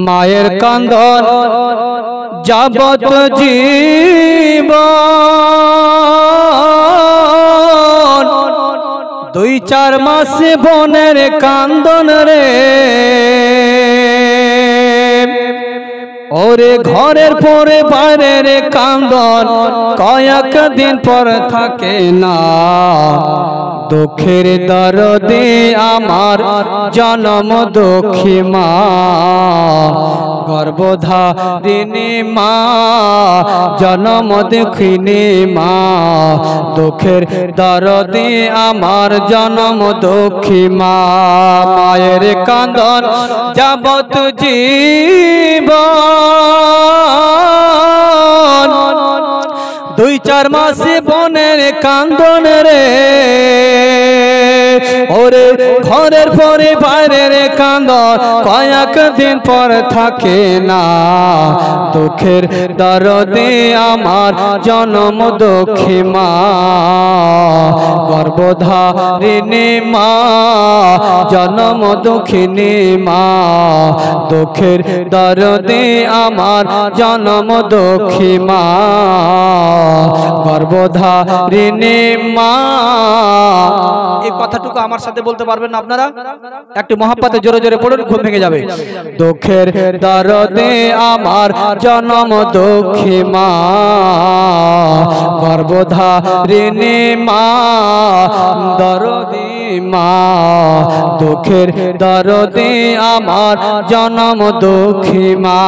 মায়ের কান্দন যাবত জীবন, 2-4 মাস বোনের কান্দন রে। ওরে ঘরের পরে বাইরের কান্দন কয়েক দিন পর থাকে না। দুঃখের দরদে আমার জনম দুঃখী মা, গর্ভধারিণী মা, জনম দুঃখিনী মা। দুঃখের দরদে আমার জনম দুঃখী মা। মায়ের কান্দন যাবত জীবন, 2-4 মাস বোনের কান্দন রে। ওরে ঘরের পরে বাইরের কান্দন কয়েক দিন পর থাকে না। দুঃখের দরদে আমার জনম দুঃখী মা, গর্ভধারিণী মা, জনম দুঃখিনী মা। দুঃখের দরদে আমার জনম দুঃখী মা, গর্ভধারিণী মা। এই কথাটুকু আমার সাথে বলতে পারবেন না আপনারা? একটু মহব্বতে জোরে জোরে পড়ুন, ঘুম ভেঙে যাবে। দুঃখের দরদে আমার জনম দুঃখী মা, গর্ভধারিণী মা, দরদী মা। দুঃখের দরদে আমার জনম দুঃখী মা।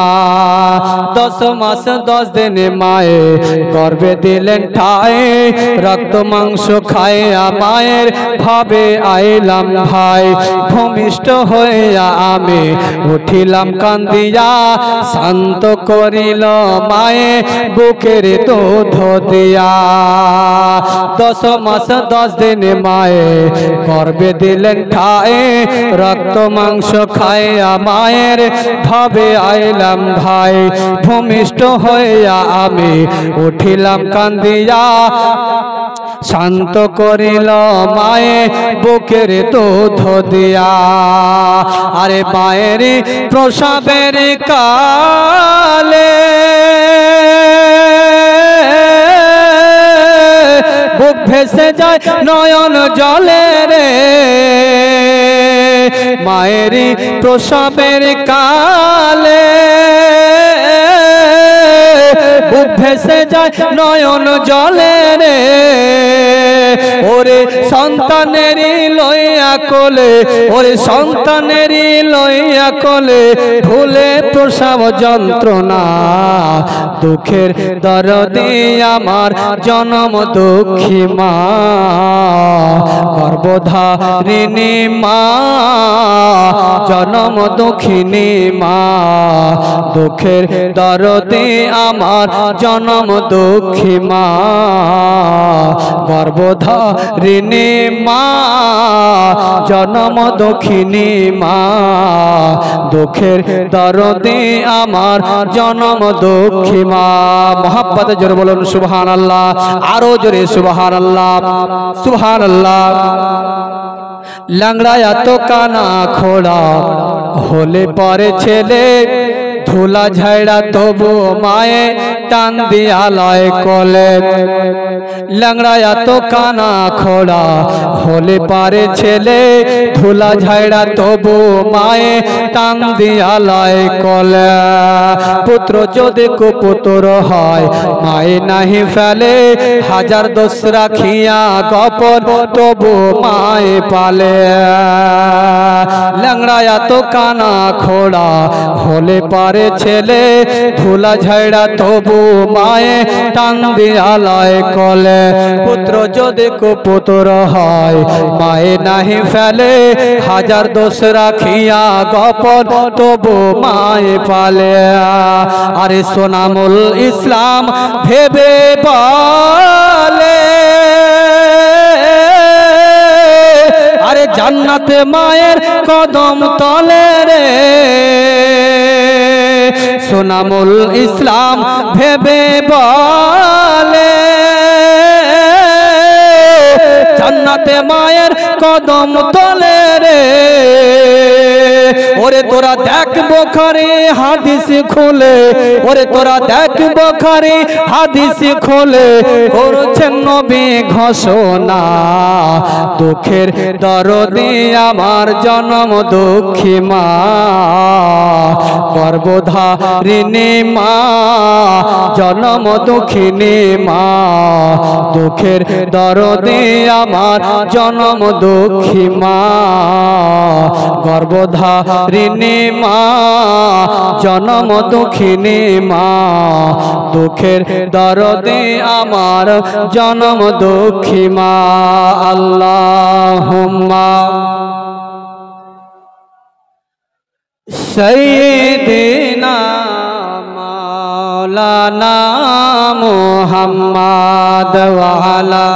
10 মাস 10 দিন মায়ে গর্ভে দিলেন ঠায়, রক্ত মাংস খায় মায়ের ভাবে আইলাম ভাই। ভূমিষ্ঠ হইয়া আমি উঠিলাম কান্দিয়া, শান্ত করিল মায়ে বুকের দুধ দিয়া। 10 মাস 10 দিন মায়ে গর্ভে দিলেন ঠায়, রক্ত মাংস খাইয়া মায়ের ভাবে আইলাম ভাই। ভূমিষ্ঠ হইয়া আমি উঠিলাম কান্দিয়া, শান্ত করিল মায়ে বুকের দুধ দিয়া। আরে মায়ের প্রসবের কালে বুক ভেসে যায় নয়ন জলে রে। মায়ের প্রসবের কালে বুক ভেসে যায় নয়ন জলে রে। ওরে সন্তানেরই লইয়া কোলে, ওরে সন্তানেরই লইয়া কোলে, ভুলে প্রসব যন্ত্রণা। দুঃখের দরদে আমার জনম দুঃখী মা, গর্ভধারিণী মা, জনম দুঃখিনী মা। দুঃখের দরদে আমার জনম দুঃখী মা, গর্ভধারিণী মা, জনম দুঃখিনী মা। দুঃখের দরদে আমার জনম দুঃখী মা। মহব্বতে জোরে বলুন সুবহানাল্লাহ, আরো জোরে সুবহানাল্লাহ, সুবহানাল্লাহ। ল্যাংড়া এত কানা খোড়া হলে পরে ছেলে, ধুলা ঝাড়া তবু মায়ে টান দিয়া লয় কোলে। ল্যাংড়া এত কানা খোড়া হলে পারে ছেলে, ধুলা ঝাড়া তবু মায়ে টান দিয়া লয় কোলে। পুত্র যদি কুপুত্র হয় মায়ে নাহি ফেলে, হাজার দোষ রাখিয়া গোপন তবু মায়ে পালে। ল্যাংড়া এত কানা খোড়া হলে পারে ছেলে, ধুলা ঝাড়া তবু মায়ে টান দিয়া লয় কোলে। পুত্র যদি কুপুত্র হয় মায়ে নাহি ফেলে, হাজার দোষ রাখিয়া গোপন তবু মায়ে পালে। আরে সোনামুল ইসলাম ভেবে বলে, আরে জান্নাতে মায়ের কদম তলে রে। সোনামুল ইসলাম ভেবে বলে, জান্নাত সাথে মায়ের কদম তলে রে ওরে তোরা দেখ বুখারী হাদিস খুলে ওরে তোরা দেখ বুখারী হাদিস খুলে করছেন নবী ঘোষণা দুঃখের দরদে আমার জনম দুঃখী মা গর্ভধারিণী মা জনম দুঃখিনী মা দুঃখের দরদে আমার জনম দুঃখী মা গর্ভধারিণী মা জনম দুঃখিনী মা দুঃখের দরদে আমার জনম দুঃখী মা আল্লাহুম্মা সাইয়্যিদিনা মাওলানা মুহাম্মদ ওয়া আলা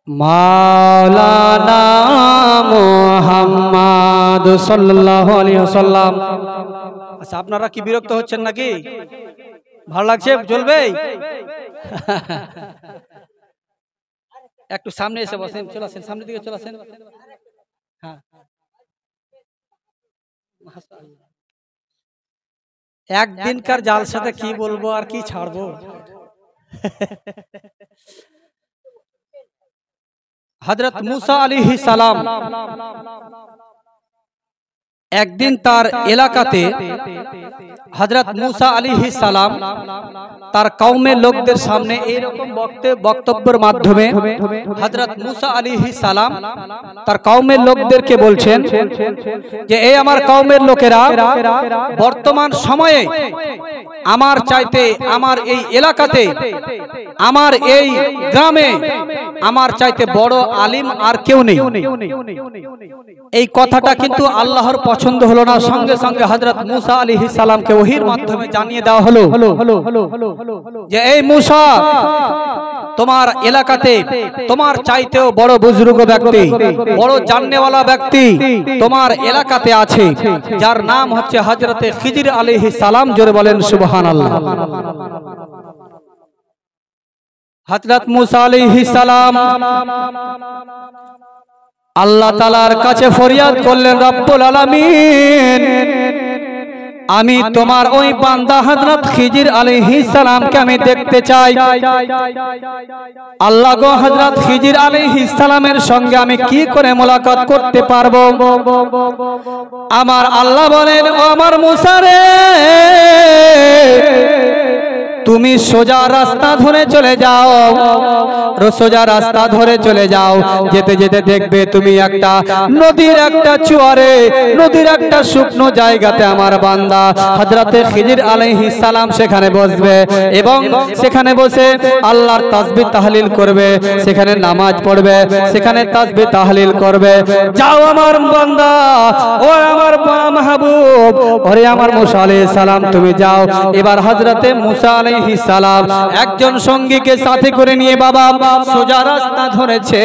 মাওলানা মুহাম্মদ সাল্লাল্লাহু আলাইহি ওয়াসাল্লাম। আচ্ছা আপনারা কি বিরক্ত হচ্ছেন নাকি? ভালো লাগছে? চলবে? একটু সামনে এসে বসেন, চলে আসেন সামনের দিকে, চলে আসেন। হ্যাঁ একদিনকার জালসাতে কি বলবো আর কি ছাড়বো। হযরত মুসা আলাইহিস সালাম একদিন তার এলাকাতে হযরত মুসা আলাইহিস সালাম তার কওমের লোকদের সামনে এইরকম বক্তব্যের মাধ্যমে হযরত মুসা আলাইহিস সালাম তার কওমের লোকদেরকে বলছেন যে এই আমার কওমের লোকেরা বর্তমান সময়ে আমার চাইতে আমার এই এলাকাতে আমার এই গ্রামে আমার চাইতে বড় আলিম আর কেউ নেই। এই কথাটা কিন্তু আল্লাহর পছন্দ হলো না। সঙ্গে সঙ্গে হযরত মুসা আলাইহিস সালামকে ওহীর মাধ্যমে জানিয়ে দেওয়া হলো যে এই মুসা তোমার এলাকাতে তোমার চাইতেও বড় বুজুর্গ ব্যক্তি বড় জাননেওয়ালা ব্যক্তি তোমার এলাকাতে আছে যার নাম হচ্ছে হযরতে খিজির আলাইহিস সালাম। জোরে বলেন সুবহানাল্লাহ। হযরত মুসা আলাইহিস সালাম আল্লাহ তাআলার কাছে ফরিয়াদ করলেন, রব্বুল আলামিন আমি তোমার ওই বান্দা হযরত খিজির আলাইহিস সালামকে আমি দেখতে চাই। আল্লাহ গো হযরত খিজির আলাইহিস সালামের সঙ্গে আমি কি করে মোলাকাত করতে পারবো? আমার আল্লাহ বলেন, ও আমার মুসা রে তুমি সোজা রাস্তা ধরে চলে যাও, সোজা রাস্তা ধরে চলে যাও। যেতে যেতে দেখবে তুমি একটা নদীর একটা চুয়ারে নদীর একটা শুকনো জায়গাতে আমার বান্দা হযরতে খিজির আলাইহিস সালাম সেখানে বসবে এবং সেখানে বসে আল্লাহর তাসবিহ তাহলিল করবে, সেখানে নামাজ পড়বে, সেখানে তাসবিহ তাহলিল করবে। যাও আমার বান্দা, ও আমার মাহবুব, ওরে আমার মুসা আলাইহিস সালাম তুমি যাও। এবার হযরতে মুসা আলাইহিস সালাম একজন সঙ্গীকে সাথে করে নিয়ে বাবা সোজা রাস্তা ধরেছে।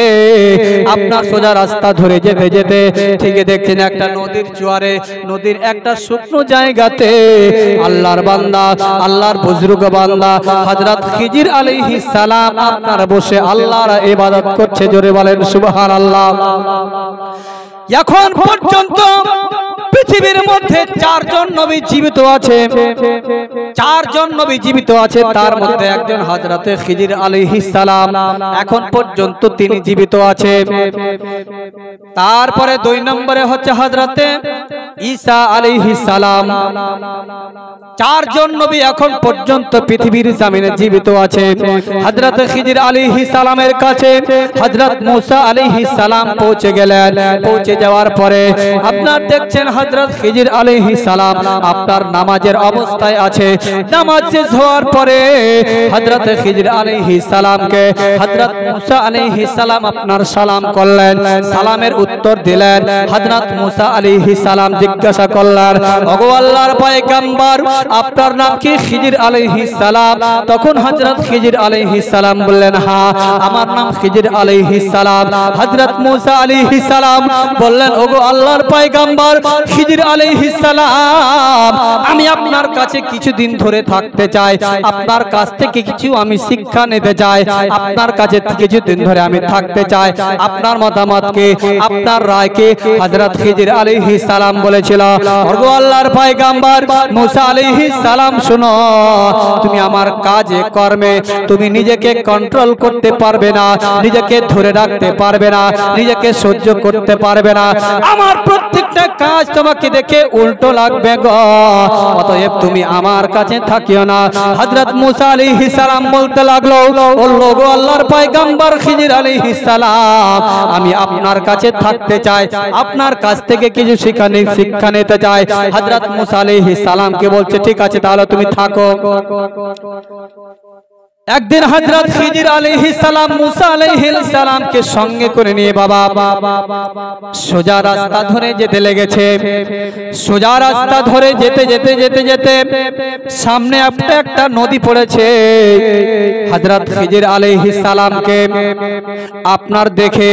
আপনার সোজা রাস্তা ধরে যেতে যেতে ঠিক দেখছেন একটা নদীর জোয়ারে নদীর একটা শুকনো জায়গাতে আল্লাহর বান্দা আল্লাহর বুজুর্গ বান্দা হযরত খিজির আলাইহিস সালাম আপনার বসে আল্লাহর ইবাদত করছে। জোরে বলেন সুবহানাল্লাহ। এখন পর্যন্ত পৃথিবীর মধ্যে চারজন নবী জীবিত আছে, চারজন নবী জীবিত আছে, তার মধ্যে একজন হযরতে খিজির আলাইহিস সালাম এখন পর্যন্ত তিনি জীবিত আছে। তারপরে দুই নম্বরে হচ্ছে হযরতে ঈসা আলাইহিস সালাম। চারজন নবী এখন পর্যন্ত পৃথিবীর জমিনে জীবিত আছে। হযরতে খিজির আলাইহিস সালামের কাছে হযরত মুসা আলাইহিস সালাম পৌঁছে গেলেন। পৌঁছে যাওয়ার পরে আপনার দেখছেন হযরত খিজির আলাইহিস সালাম আপনার নামাজের অবস্থায় আছে। নামাজ শেষ হওয়ার পরে হযরত খিজির আলাইহিস সালামকে হযরত মুসা আলাইহিস সালাম আপনার সালাম করলেন, সালামের উত্তর দিলেন। হযরত মুসা আলাইহিস সালাম জিজ্ঞাসা করলেন, ওগো আল্লাহর পয়গম্বর, আপনার নাম কি? খিজির আলাইহিস সালাম। তখন হযরত খিজির আলাইহিস সালাম বললেন, হ্যাঁ আমার নাম খিজির আলাইহিস সালাম। হযরত মূসা আলাইহিস সালাম বললেন, ওগো আল্লাহর পয়গম্বর খিজির আলাইহিস সালাম, আমি আপনার কাছে কিছুদিন ধরে থাকতে চাই, আপনার কাছ থেকে কিছু আমি শিক্ষা নিতে চাই, আপনার কাছে কিছুদিন ধরে আমি থাকতে চাই, আপনার মতামতকে, আপনার রায়কে। হযরত খিজির আলাইহিস সালাম বলেছিল, ওগো আল্লাহর পয়গম্বর মূসা আলাইহিস সালাম, শুনো, তুমি আমার কাজে কর্মে তুমি নিজেকে কন্ট্রোল করতে পারবে না, নিজেকে ধরে রাখতে পারবে না, নিজেকে সহ্য করতে পারবে না, আমার প্রত্যেকটা কাজ তোমাকে দেখে উল্টো লাগবে গো, অতএব তুমি আমার কাছে থাকিও না। হযরত মূসা আলাইহিস সালাম বলতে লাগলো, ও লোগো আল্লাহর পয়গম্বর খিজির আলাইহিস সালাম, আমি আপনার কাছে থাকতে চাই, আপনার কাছ থেকে কিছু শিক্ষা নিতে চাই। হযরত মূসা আলাইহিস সালামকে বলছে, ঠিক আছে তাহলে তুমি থাকো। একদিন হযরত খিজির আলাইহিস সালাম মূসা আলাইহিস সালামকে সঙ্গে করে নিয়ে বাবা সোজা রাস্তা ধরে যেতে লেগেছে। সোজা রাস্তা ধরে যেতে যেতে যেতে যেতে সামনে একটা নদী পড়েছে। হযরত খিজির আলাইহিস সালামকে আপনার দেখে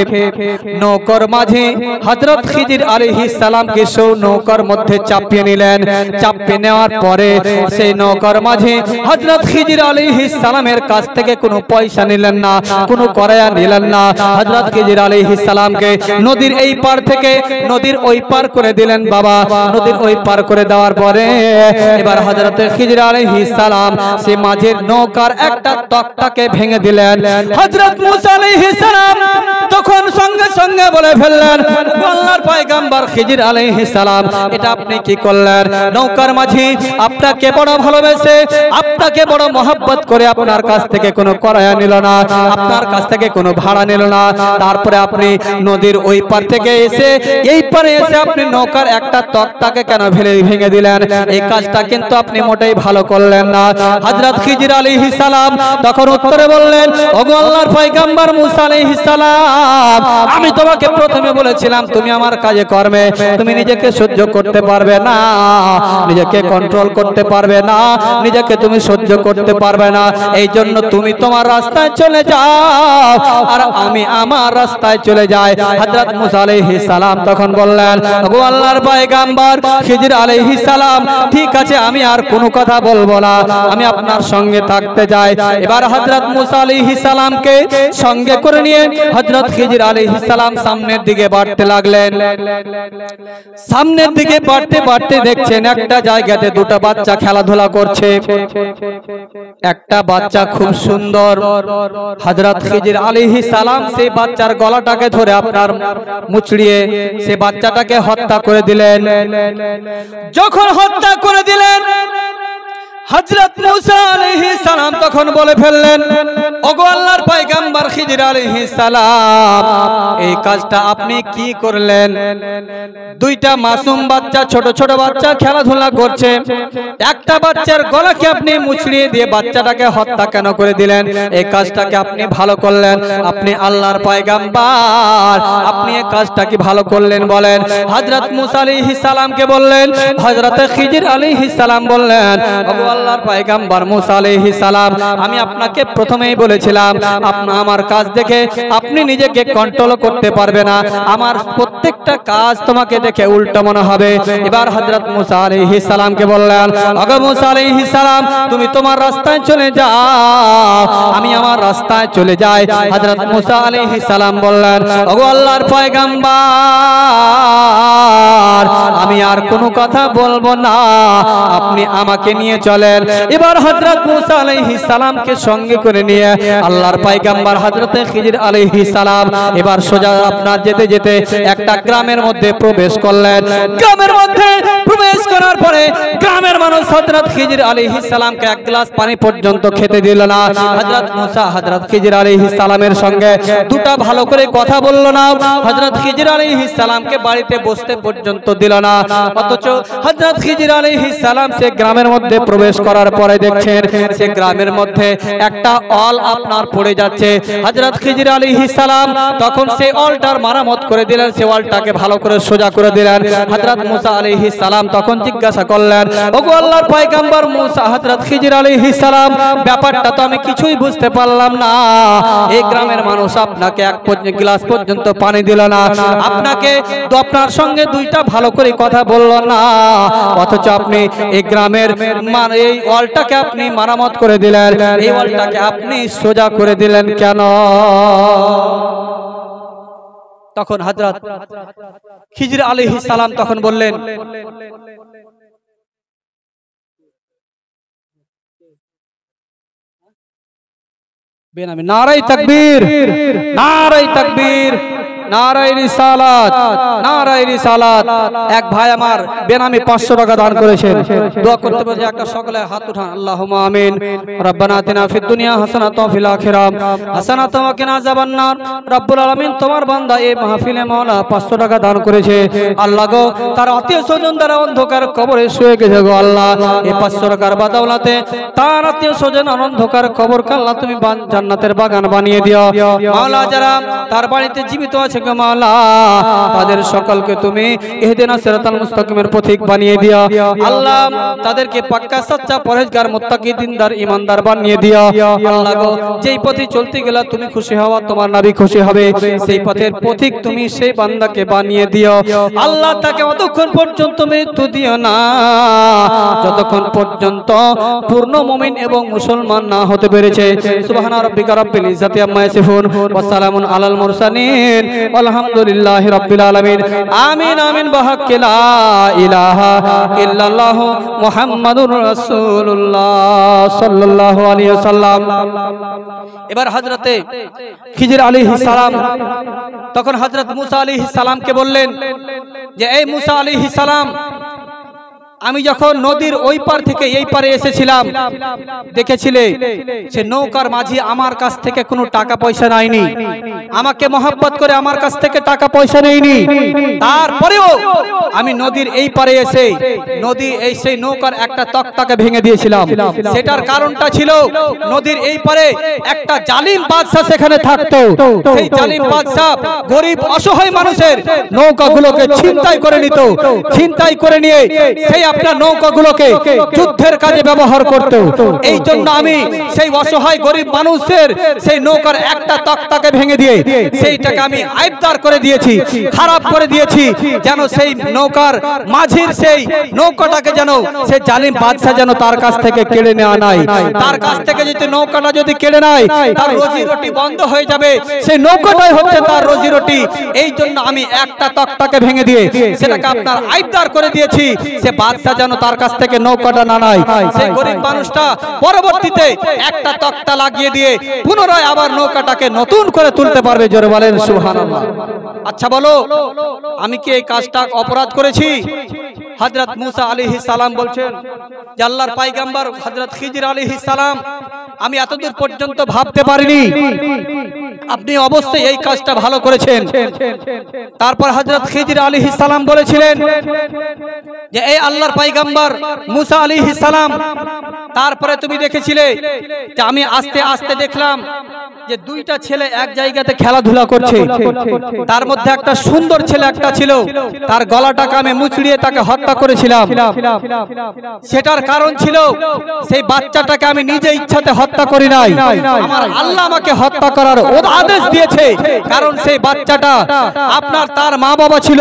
নৌকার মাঝে হযরত খিজির আলাইহিস সালামকে সৌ নৌকার মধ্যে চাপিয়ে নিলেন। চাপিয়ে নেওয়ার পরে সেই নৌকার মাঝে হযরত খিজির আলাইহিস সালামের কাছ থেকে কোনো পয়সা নিলেন না, কোনো করায়া নিলেন না। হযরত খিজির আলাইহিস সালামকে নদীর এই পার থেকে নদীর ওই পার করে দিলেন বাবা। নদীর ওই পার করে দেওয়ার পরে এবার হযরত খিজির আলাইহিস সালাম সে মাঝের নৌকার একটা তক্তাকে ভেঙে দিলেন। হযরত মূসা আলাইহিস সালাম তখন সঙ্গে সঙ্গে বলে ফেললেন, আল্লাহর পয়গম্বর খিজির আলাইহিস সালাম, এটা আপনি কি করলেন? নৌকার মাঝি আপনাকে বড় ভালোবেসে, আপনাকে বড় মহব্বত করে আপনার কাছ থেকে কোনো করায়া নিল না, আপনার কাছ থেকে কোনো ভাড়া নিল না, তারপরে আপনি নদীর ওই পার থেকে এসে এই পারে এসে আপনি নৌকার একটা তক্তাকে কেন ভেঙে দিলেন? এই কাজটা কিন্তু আপনি মোটেই ভালো করলেন না। হযরত খিজির আলাইহিস সালাম তখন উত্তরে বললেন, ওগো আল্লাহর পয়গম্বর মূসা আলাইহিস সালাম, আমি তোমাকে প্রথমে বলেছিলাম তুমি আমার কাজে কর্মে তুমি নিজেকে সহ্য করতে পারবে না, নিজেকে কন্ট্রোল করতে পারবে না, নিজেকে তুমি সহ্য করতে পারবে না, এই জন্য তুমি তোমার রাস্তায় চলে যাও আর আমি আমার রাস্তায় চলে যাই। হযরত মূসা আলাইহিস সালাম তখন বললেন, ওগো আল্লাহর পয়গম্বর খিজির আলাইহিস সালাম, ঠিক আছে আমি আর কোনো কথা বলবো না, আমি আপনার সঙ্গে থাকতে চাই। এবার হযরত মূসা আলাইহিস সালামকে সঙ্গে করে নিয়ে হযরত খিজির আলাইহিস সালাম সামনের দিকে বাড়তে লাগলেন। সামনের দিকে বাড়তে বাড়তে দেখছেন একটা জায়গাতে দুটো বাচ্চা খেলাধুলা করছে। একটা বাচ্চা খুব সুন্দর। হযরত খিজির আলাইহিস সালাম সেই বাচ্চার গলাটাকে ধরে আপনার মুচড়িয়ে সেই বাচ্চাটাকে হত্যা করে দিলেন। যখন হত্যা করে দিলেন হযরত মূসা আলাইহিস সালাম তখন বলে ফেললেন, ওগো আল্লাহর পয়গম্বর খিজির আলাইহিস সালাম, এই কাজটা আপনি কি করলেন? দুইটা মাসুম বাচ্চা, ছোট ছোট বাচ্চা খেলাধুলা করছে, একটা বাচ্চার গলাকে আপনি মুচড়িয়ে দিয়ে বাচ্চাটাকে হত্যা কেন করে দিলেন? এই কাজটাকে আপনি ভালো করলেন? আপনি আল্লাহর পয়গম্বর, আপনি এই কাজটা কি ভালো করলেন বলেন? হযরত মূসা আলাইহিস সালামকে বললেন, হযরত খিজির আলাইহিস সালাম বললেন, ওগো আল্লাহর পয়গম্বর মূসা আলাইহিস সালাম, আমি আপনাকে প্রথমেই বলেছিলাম আপনি আমার কাজ দেখে আপনি নিজেকে কন্ট্রোল করতে পারবে না, আমার প্রত্যেকটা কাজ তোমাকে দেখে উল্টো মনে হবে। এবার হযরত মূসা আলাইহিস সালামকে বললেন, ওগো মূসা আলাইহিস সালাম, তুমি তোমার রাস্তায় চলে যাও, আমি আমার রাস্তায় চলে যাই। হযরত মূসা আলাইহিস সালাম বললেন, ওগো আল্লাহর পয়গম্বর, আমি আর কোনো কথা বলবো না, আপনি আমাকে নিয়ে চলেন। এবার হযরত মূসা আলাইহিস সালামকে সঙ্গে করে নিয়ে আল্লাহর পয়গম্বর হযরত খিজির আলাইহিস সালাম এবার সোজা আপনার যেতে যেতে একটা গ্রামের মধ্যে প্রবেশ করলেন। গ্রামের মধ্যে প্রবেশ করার পরে গ্রামের মানুষ হযরত খিজির আলাইহিস সালামকে এক গ্লাস পানি পর্যন্ত খেতে দিল না। হযরত মুসা হযরত খিজির আলাইহিস সালামের সঙ্গে দুটা ভালো করে কথা বলল না। হযরত খিজির আলাইহিস সালামকে বাড়িতে বসতে পর্যন্ত দিল না। অথচ হযরত খিজির আলাইহিস সালাম সে গ্রামের মধ্যে প্রবেশ করার পরে দেখছেন সে গ্রামের মধ্যে একটা অল আপনার পড়ে যাচ্ছে। হযরত খিজির আলাইহিস সালাম তখন সেই অলটার মারামত করে দিলেন, সে অলটাকে ভালো করে সোজা করে দিলেন। হযরত মুসা আলাইহিস সালাম তখন জিজ্ঞাসা করলেন, ওগো আল্লাহর পয়গম্বর মুসা, হযরত খিজির আলাইহিস সালাম, ব্যাপারটা তো আমি কিছুই বুঝতে পারলাম না। এই গ্রামের মানুষ আপনাকে এক গ্লাস পর্যন্ত পানি দিল না, আপনাকে তো আপনার সঙ্গে দুইটা ভালো করে কথা বলল না, অথচ আপনি এই গ্রামের এই অলটাকে আপনি মারামত করে দিলেন, এই অলটাকে আপনি সোজা করে দিলেন কেন? তখন হযরত খিজির আলাইহিস সালাম তখন বললেন, বেনামে নারায়ে তাকবীর, নারায়ে তাকবীর, নারায়ে রিসালাত, নারায়ে রিসালাত। এক ভাই আমার বেনামে 500 টাকা দান করেছেন। দোয়া করতে বলছি, একটা সকলে হাত উঠান, আল্লাহুম্মা আমিন। রব্বানা আতিনা ফিদ দুনিয়া হাসানাতাও ওয়া ফিল আখিরাহ হাসানাতাও ওয়া কিনা আযাবান নার। রব্বুল আলামিন, তোমার বান্দা এই মাহফিলে মাওলা 500 টাকা দান করেছে। আল্লাহ গো, তার আত্মীয় স্বজন দ্বারা অন্ধকার কবরে শুয়ে গেছে গো আল্লাহ, এই 500 টাকার বাদাওলাতে তার আত্মীয় স্বজন অন্ধকার কবরকে আল্লাহ তুমি জান্নাতের বাগান বানিয়ে দিও মাওলা। যারা তার বাড়িতে জীবিত আছে গো মাওলা, তাদের সকলকে তুমি ইহদিনাস সিরাতাল মুস্তাকিমের পথিক বানিয়ে দিও আল্লাহ। তাদেরকে পাক্কা সচ্চা পরহেজগার মুত্তাকি দিনদার ঈমানদার বানিয়ে দিও আল্লাহ গো। যেই পথে চলতে গেলে তুমি খুশি হওয়া, তোমার নবী খুশি হবে, সেই পথের পথিক তুমি সেই বান্দাকে বানিয়ে দিও আল্লাহ। তাকে অতক্ষণ পর্যন্ত মৃত্যু দিও না যতক্ষণ পর্যন্ত পূর্ণ মুমিন এবং মুসলমান না হতে পেরেছে। সুবহানা রাব্বিকা রাব্বিল ইজ্জাতি আম্মা ইয়াসিফুন ওয়া সালামুন আলাল মুরসালিন আলহামদুলিল্লাহি রাব্বিল আলামিন। আমিন আমিন বিহাক্কি লা ইলাহা ইল্লাল্লাহ মুহাম্মাদুর রাসূলুল্লাহ সাল্লাল্লাহু আলাইহি ওয়াসাল্লাম। এবার হযরতে খিজির আলাইহিস সালাম তখন হযরত মুসা আলাইহিস সালামকে বললেন যে, এই মুসা আলাইহিস সালাম, আমি যখন নদীর ওই পার থেকে এই পারে এসেছিলাম, দেখেছিলে সে নৌকার মাঝি আমার কাছ থেকে কোনো টাকা পয়সা নেয়নি, আমাকে মহব্বত করে আমার কাছ থেকে টাকা পয়সা নেয়নি। তারপরেও আমি নদীর এই পারে এসে সেই নৌকার একটা তক্তাকে ভেঙে দিয়েছিলাম। সেটার কারণটা ছিল নদীর এই পারে একটা জালিম বাদশা সেখানে থাকতো। সেই জালিম বাদশা গরিব অসহায় মানুষের নৌকাগুলোকে ছিনতাই করে নিত। ছিনতাই করে নিয়ে সেই আপনার নৌকাগুলোকে যুদ্ধের কাজে ব্যবহার করত। এই জন্য আমি সেই অসহায় গরিব মানুষের সেই নৌকার একটা তক্তাকে ভেঙে দিয়ে সেইটাকে আমি আইবদার করে দিয়েছি, খারাপ করে দিয়েছি, যেন সেই নৌকার মাঝির সেই নৌকাটাকে যেন সেই জালিম বাদশা যেন তার কাছ থেকে কেড়ে নেওয়া নাই। তার কাছ থেকে যদি নৌকাটা যদি কেড়ে নেয়, তার রোজি রুটি বন্ধ হয়ে যাবে। সেই নৌকাটাই হচ্ছে তার রোজি রুটি। এই জন্য আমি একটা তক্তাকে ভেঙে দিয়ে সেটাকে আপনার আইবদার করে দিয়েছি, সে বাদশা যেন তার কাছ থেকে নৌকাটা না নেয়। সেই গরিব মানুষটা পরবর্তীতে একটা তক্তা লাগিয়ে দিয়ে পুনরায় আবার নৌকাটাকে নতুন করে তুলতে পারবে। জোরে বলেন সুবহানাল্লাহ। আচ্ছা বলো, আমি কি এই কাজটা অপরাধ করেছি? হযরত মুসা আলাইহিস সালাম বলছেন যে, আল্লাহর পয়গম্বর হযরত খিজির আলাইহিস সালাম, আমি এতদূর পর্যন্ত ভাবতে পারিনি, আপনি অবশ্যই এই কাজটা ভালো করেছেন। তারপর হযরত খিজির আলাইহিস সালাম বলেছিলেন যে, এই আল্লাহর পয়গম্বর মুসা আলাইহিস সালাম, তারপরে তুমি দেখেছিলে যে আমি আস্তে আস্তে দেখলাম যে দুইটা ছেলে এক জায়গাতে খেলাধুলা করছে। তার মধ্যে একটা সুন্দর ছেলে একটা ছিল, তার গলাটাকে আমি মুচড়িয়ে তাকে হত্যা করেছিলাম। সেটার কারণ ছিল সেই বাচ্চাটাকে আমি নিজে ইচ্ছাতে হত্যা করি নাই, আমার আল্লাহ আমাকে হত্যা করার আদেশ দিয়েছে। কারণ সেই বাচ্চাটা আপনার তার মা বাবা ছিল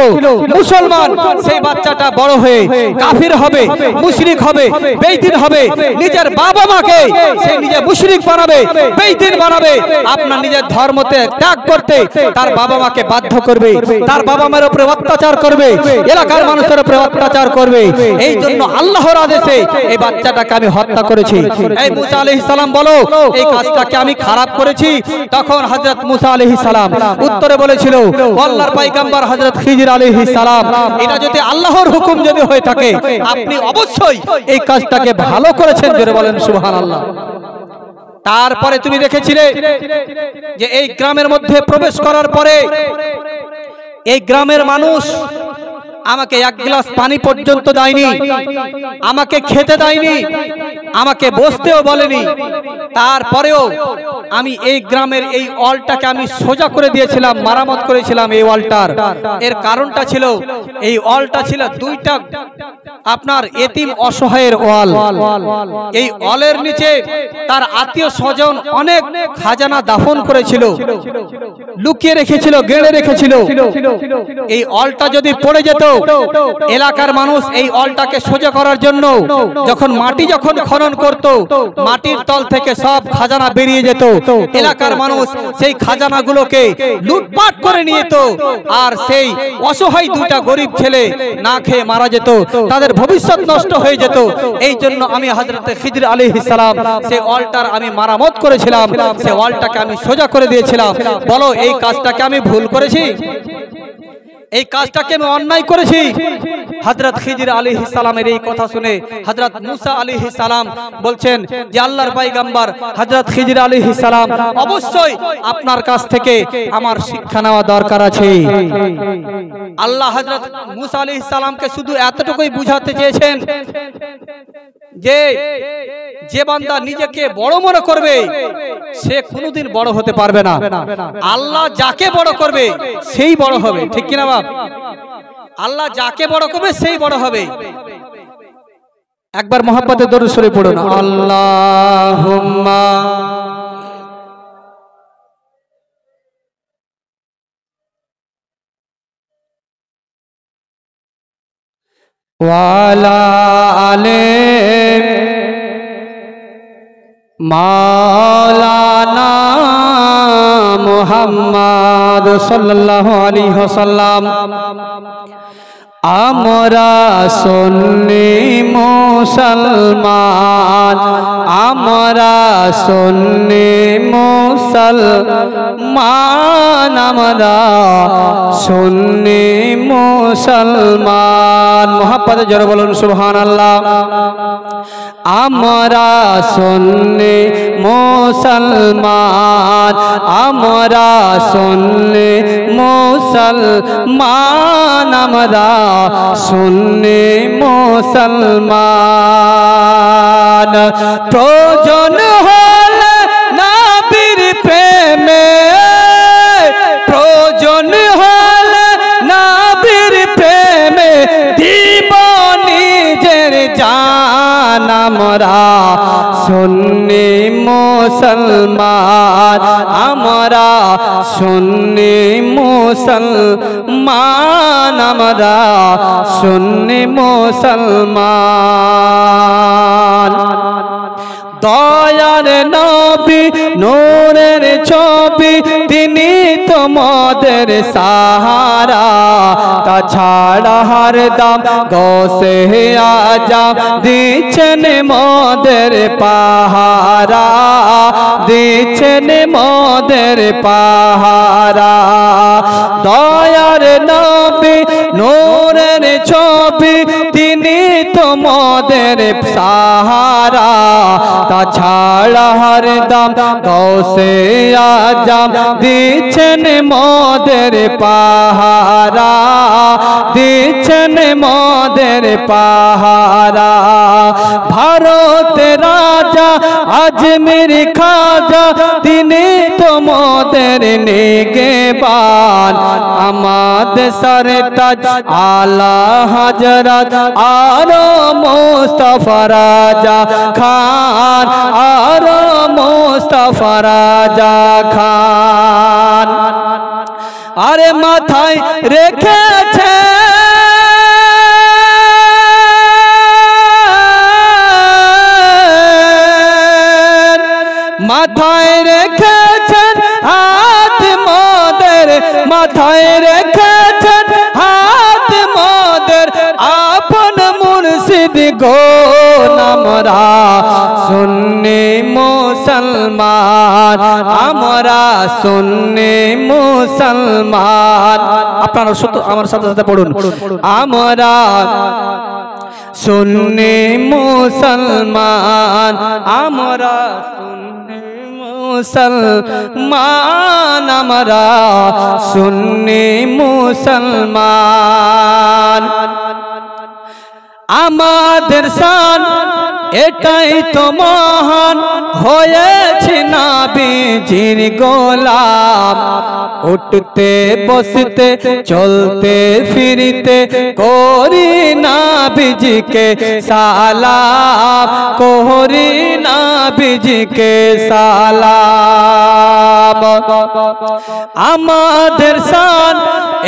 মুসলমান, সেই বাচ্চাটা বড় হয়ে কাফির হবে, মুশরিক হবে, বেঈমান হবে, নিজের বাবা মাকে সে নিজে মুশরিক বানাবে, বেঈমান বানাবে, আপনার নিজের ধর্মতে ত্যাগ করতে তার বাবা মাকে বাধ্য করবে, তার বাবা মায়ের উপরে অত্যাচার করবে, এলাকার মানুষের উপরে অত্যাচার করবে। এই জন্য আল্লাহর আদেশে এই বাচ্চাটাকে আমি হত্যা করেছি। এই মুসা আলাইহিস সালাম বলো, এই কাজটাকে আমি খারাপ করেছি? তখন হযরত মুসা আলাইহিস সালাম উত্তরে বলেছিল, আল্লাহর পয়গম্বর হযরত খিজির আলাইহিস সালাম, এটা যদি আল্লাহর হুকুম যদি হয়ে থাকে আপনি অবশ্যই এই কাজটাকে ভালো করেছেন। জোরে বলেন সুবহানাল্লাহ। তারপরে তুমি দেখেছিলে যে এই গ্রামের মধ্যে প্রবেশ করার পরে এই গ্রামের মানুষ আমাকে এক গ্লাস পানি পর্যন্ত দেয়নি, আমাকে খেতে দেয়নি, আমাকে বসতেও বলেনি। তারপরেও আমি এই গ্রামের এই ওয়ালটাকে আমি সোজা করে দিয়েছিলাম, মারামত করেছিলাম এই ওয়ালটার। এর কারণটা ছিল এই ওয়ালটা ছিল দুইটা আপনার এতিম অসহায়ের ওয়াল। এই ওয়ালের নিচে তার আত্মীয় স্বজন অনেক খাজানা দাফন করেছিল, লুকিয়ে রেখেছিল, গেড়ে রেখেছিল। এই ওয়ালটা যদি পড়ে যেত, এলাকার মানুষ এই ওয়ালটাকে সোজা করার জন্য যখন মাটি যখন খনন করত, মাটির তল থেকে সব খাজানা বেরিয়ে যেত। এলাকার মানুষ সেই খাজানাগুলোকে লুটপাট করে নিয়ে যেত, আর সেই অসহায় দুইটা গরিব ছেলে না খেয়ে মারা যেত, তাদের ভবিষ্যৎ নষ্ট হয়ে যেত। এই জন্য আমি হযরত খিজির আলাইহিস সালাম সেই ওয়ালটার আমি মারামত করেছিলাম, সেই ওয়ালটাকে আমি সোজা করে দিয়েছিলাম। বলো, এই কাজটাকে আমি ভুল করেছি? এই কাজটাকে আমি অন্যায় করেছি? হযরত খিজির আলাইহিস সালামের এই কথা শুনে হযরত মুসা আলাইহিস সালাম বলছেন যে আল্লাহর পয়গম্বর হযরত খিজির আলাইহিস সালাম, অবশ্যই আপনার কাছ থেকে আমার শিক্ষা নেওয়া দরকার আছে। আল্লাহ হযরত মুসা আলাইহিস সালামকে শুধু এতটুকুই বুঝাতে চেয়েছেন যে যে বান্দা নিজেকে বড় মনে করবে সে কোনোদিন বড় হতে পারবে না। আল্লাহ যাকে বড় করবে সেই বড় হবে, ঠিক কিনা বাপ? আল্লাহ যাকে বড় করবে সেই বড় হবে। একবার মুহাব্বতে দরুদ শরীফ পড়ুন। আল্লাহুম্মা ওয়ালা আলে মাওলানা মুহাম্মদ সাল্লাল্লাহু আলাইহি ওয়াসাল্লাম। আমরা সুন্নি মুসলমান, আমরা সুন্নি মুসলমান, আমরা সুন্নি মুসলমান। মুহাব্বতে জোরে বলুন সুবহানাল্লাহ। আমরা সুন্নি মুসলমান, আমরা সুন্নি মুসলমান, আমরা সুন্নি মুসলমান। প্রয়োজন হলে নবীর প্রেমে, প্রয়োজন হলে নবীর প্রেমে দিব নিজের জান। আমরা সুন্নি মুসলমান, আমরা সুন্নি মুসলমান, আমরা সুন্নি মুসলমান। দয়ার নবী নূরের ছবি, তিনি তোমাদের সাহারা। তাছাড়া হরদম গৌসে আজম দিচ্ছেন মোদের পাহারা, দিচ্ছেন মোদের পাহারা। দয়ার নবী নূরের ছবি, তিনি তোমাদের সাহারা। তাছাড়া হরদম গৌসে আজম দিচ্ছেন মোদের পাহারা, দিচ্ছেন মোদের পাহারা। ভারত রাজা আজমির খাজা, তিনি তোমাদের নিগেবান। আমাদের সরতাজ আলা হযরত আরো মুস্তাফা রাজা খান, আরো মুস্তাফা রাজা খান। আরে মাথায় রেখেছে মুর্শিদ গো আমরা সুন্নি মুসলমান, আমরা সুন্নি মুসলমান। আপনারা শুধু আমার সাথে সাথে পড়ুন, আমরা সুন্নি মুসলমান, আমরা সুন্নি মুসলমান, আমরা সুন্নি মুসলমান। আমাদের শান এটাই তো মহান, হয়েছে নবীজির গোলাম। উঠতে বসতে চলতে ফিরতে করি নবীজিকে সালাম, করি নবীজিকে সালাম। আমাদের শান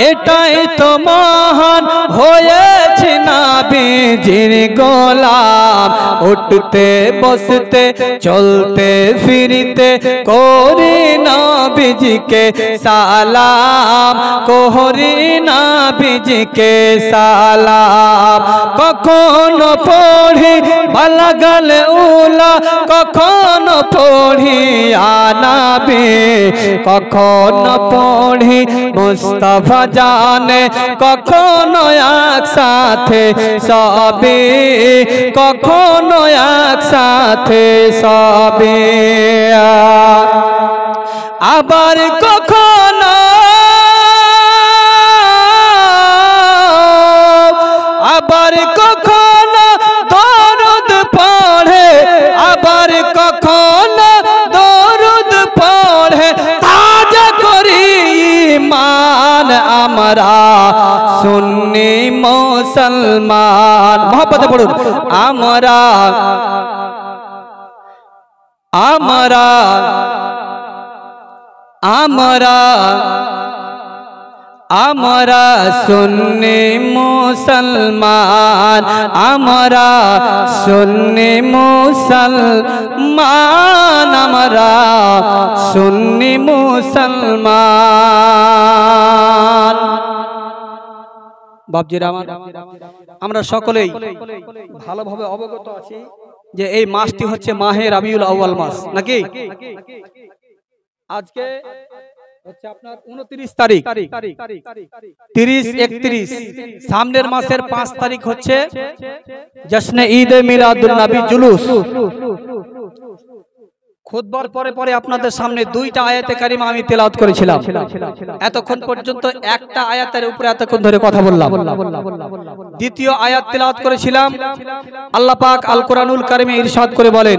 এটাই তো মহান, হয়েছে নবীজির গোলাম। উঠতে বসতে চলতে ফিরতে করি নবীজিকে সালাম, করি নবীজিকে সালাম। কখনো পড়ি বালাগাল উলা, কখনো পড়ি আনাবি, কখনো পড়ি মুস্তাফা জানে, কখনো একসাথে সবে, কখনো একসাথে সবে। আবার কখনো, আবার কখনো দরুদ পড়ে, আবার কখনো দরুদ পড়ে, তাজা করি ঈমান আমরা সুন্নি মুসলমান। মোহব্বতে পড়ুন, আমরা আমরা আমরা আমরা সুন্নি মুসলমান, আমরা সুন্নি মুসলমান, আমরা সুন্নি মুসলমান। বাপজিরা আমার, আমরা সকলেই ভালোভাবে অবগত আছি যে এই মাসটি হচ্ছে মাহে রাবিউল আউয়াল মাস, নাকি? আজকে হচ্ছে আপনার 29 তারিখ, 30, 31, সামনের মাসের 5 তারিখ হচ্ছে জশ্নে ঈদে মিলাদুন নবী জুলুস। খুতবার পরে পরে আপনাদের সামনে 2টা আয়াতে কারিমা আমি তেলাওয়াত করেছিলাম। এতক্ষণ পর্যন্ত একটা আয়াতের উপরে এতক্ষণ ধরে কথা বললাম। দ্বিতীয় আয়াত তেলাওয়াত করেছিলাম। আল্লাহ পাক আল কোরআনুল কারিমে ইরশাদ করে বলেন,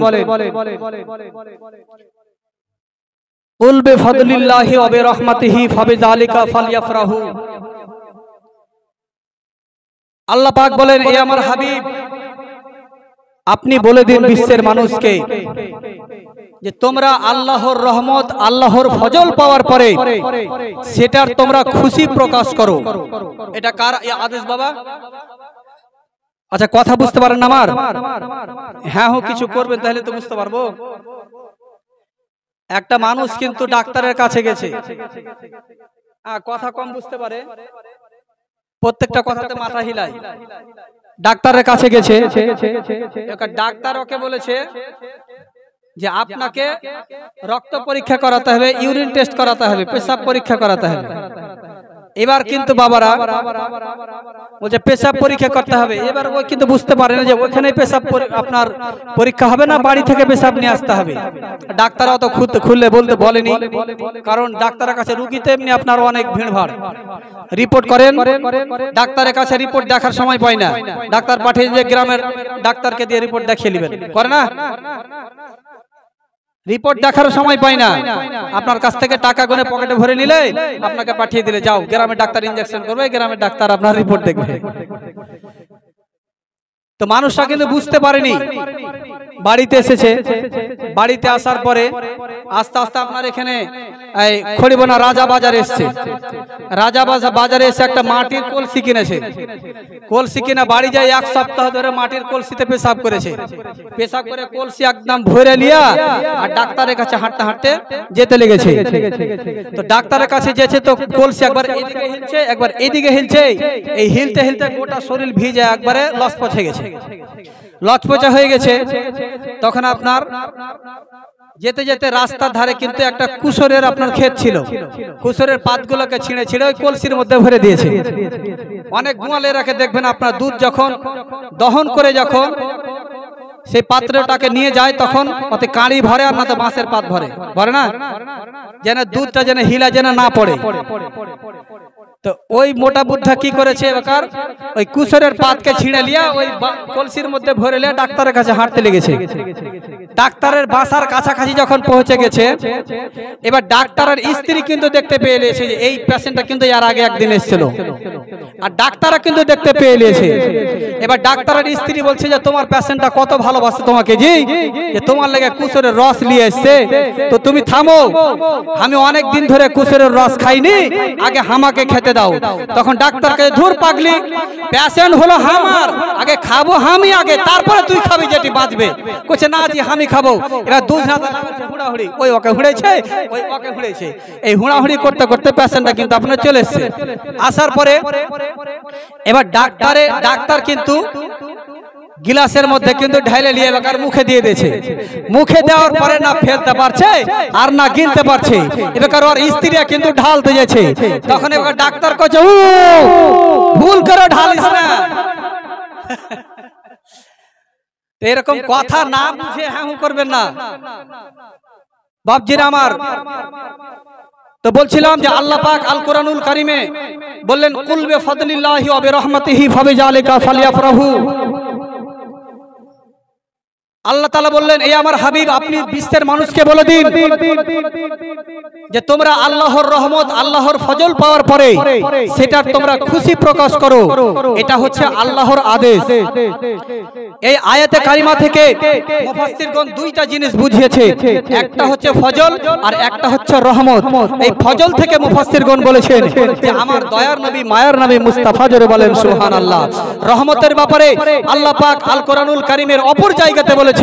কুল বিফাদলিল্লাহি ওয়া বিরহমাতিহি ফাবিযালিকা ফালইফরাহু। আল্লাহ পাক বলেন, এ আমার হাবিব, আপনি বলে দিন বিশ্বের মানুষকে যে তোমরা আল্লাহর রহমত, আল্লাহর ফজল পাওয়ার পরে সেটার তোমরা খুশি প্রকাশ করো। এটা কার আদেশ বাবা? আচ্ছা, কথা বুঝতে পারেন আমার? হ্যাঁ হোক, কিছু করবেন তাহলে তো বুঝতে পারবো। একটা মানুষ কিন্তু ডাক্তারের কাছে গেছে, কথা কম বুঝতে পারে, প্রত্যেকটা কথাতে মাথা হিলায়। ডাক্তারের কাছে গেছে, ডাক্তার ওকে বলেছে যে আপনাকে রক্ত পরীক্ষা করাতে হবে, ইউরিন টেস্ট করাতে হবে, পেশাব পরীক্ষা করাতে হবে। এবার কিন্তু বাবারা বলছে পেশাব পরীক্ষা করতে হবে। এবার ওই কিন্তু বুঝতে পারে না যে ওখানে পেশাব আপনার পরীক্ষা হবে না, বাড়ি থেকে পেশাব নিয়ে আসতে হবে। ডাক্তারও তো খুললে বলতে বলেনি, কারণ ডাক্তারের কাছে রুগীতে এমনি আপনার অনেক ভিড়ভাড়। রিপোর্ট করেন, ডাক্তারের কাছে রিপোর্ট দেখার সময় পায় না, ডাক্তার পাঠিয়ে যে গ্রামের ডাক্তারকে দিয়ে রিপোর্ট দেখিয়ে নেবেন, করে না? রিপোর্ট দেখার সময় পাই না, আপনার কাছ থেকে টাকা গুনে পকেটে ভরে নিলে আপনাকে পাঠিয়ে দিলে, যাও গ্রামের ডাক্তার ইনজেকশন করবে, গ্রামের ডাক্তার আপনার রিপোর্ট দেখবে। তো মানুষরা কিন্তু বুঝতে পারেনি। বাড়িতে এসেছে, বাড়িতে আসার পরে আস্তে আস্তে আপনার এখানে এই খড়িবনা রাজা বাজারে এসছে। রাজা বাজারে এসে একটা মাটির কলসি কিনেছে। কলসি কিনে বাড়ি যায় 1 সপ্তাহ ধরে মাটির কলসিতে পেশাব করেছে। পেশাব করে কলসি একদম ভরে লিয়া আর ডাক্তারের কাছে হাঁটতে হাঁটতে যেতে লেগেছে। তো ডাক্তারের কাছে যেছে তো কলসি একবার এদিকে হিলছে একবার এদিকে হিলছে। এই হিলতে হিলতে গোটা শরীর ভিজে একবারে লসপচে গেছে, লচপচা হয়ে গেছে। তখন আপনার যেতে যেতে রাস্তার ধারে কিন্তু একটা কুসরের আপনার ক্ষেত ছিল। কুসরের পাতগুলোকে ছিঁড়ে ছিঁড়ে ওই কলসির মধ্যে ভরে দিয়েছে। অনেক গোয়ালেরাকে দেখবেন আপনার দুধ যখন দহন করে যখন সেই পাত্রটাকে নিয়ে যায় তখন ওতে কাঁড়ি ভরে আর না তো বাঁশের পাত ভরে, ভরে না, যেন দুধটা যেন হিলা যেন না পড়ে। তো ওই মোটা বুদ্ধা কি করেছে বেকার ওই কুসরের পাতকে ছিঁড়ে লিয়া ওই কলসির মধ্যে ভরে লিয়া ডাক্তারের কাছে হাঁটতে লেগেছে। ডাক্তারের বাসার কাছাকাছি যখন পৌঁছে গেছে, এবার ডাক্তারের স্ত্রী কিন্তু দেখতে পেয়ে এসেছে যে এই পেশেন্টটা কিন্তু এর আগে একদিন এসেছিল, আর ডাক্তাররা কিন্তু দেখতে পেয়ে এসেছে। এবার ডাক্তারের স্ত্রী বলছে যে তোমার পেশেন্টটা কত ভালোবাসে তোমাকে, জি যে তোমার লাগে কুসরের রস নিয়ে এসছে, তো তুমি থামো, আমি অনেক দিন ধরে কুসরের রস খাইনি, আগে আমাকে খেতে দাও। তখন ডাক্তারকে ধুর পাগলি, পেশেন্ট হলো আমার, আগে খাবো আমি আগে, তারপরে তুই খাবি যেটি বাঁচবে। কইছে না জি আমি খাবো। এরা দুজনা হুড়াহুড়ি, ওই ওকে হুড়েছে ওই ওকে হুড়েছে, এই হুড়াহুড়ি করতে করতে পেশেন্টটা কিন্তু আপনার চলে এসেছে। আসার পরে এবার ডাক্তার কিন্তু গিলাসের মধ্যে কিন্তু ঢাইলে নিয়ে বেকার মুখে দিয়ে দিয়েছে। মুখে দেওয়ার পরে না ফেলতে পারছে আর না গিলতে পারছে, এবার ওর স্ত্রীরা কিন্তু ঢালতে যাচ্ছে। তখন এবার ডাক্তার কইছে ও ভুল করে ঢালিস না। এরকম কথা না বুঝে হ্যাঁ করবেন না বাপজিরা আমার। তো বলছিলাম যে আল্লাহ পাক আল কোরআনুল কারিমে বললেন কুল বিফাদলিল্লাহি ওয়া বিরহমাতিহি ফাবিযালিকা ফালইফরাহু। আল্লাহ তাআলা বললেন এই আমার হাবিব আপনি বিশ্বের মানুষকে বলে দিন যে তোমরা আল্লাহর রহমত আল্লাহর ফজল পাওয়ার পরে সেটার তোমরা খুশি প্রকাশ করো, এটা হচ্ছে আল্লাহর আদেশ। এই আয়াতে কারিমা থেকে মুফাসসিরগণ দুইটা জিনিস বুঝিয়েছে, একটা হচ্ছে ফজল আর একটা হচ্ছে রহমত। এই ফজল থেকে মুফাসসিরগণ বলেছেন যে আমার দয়ার নবী মায়ার নবী মুস্তাফা জোরে বলেন সুবহানাল্লাহ। রহমতের ব্যাপারে আল্লাহ পাক আল কোরআনুল কারীমের অপর জায়গাতে বলেছেন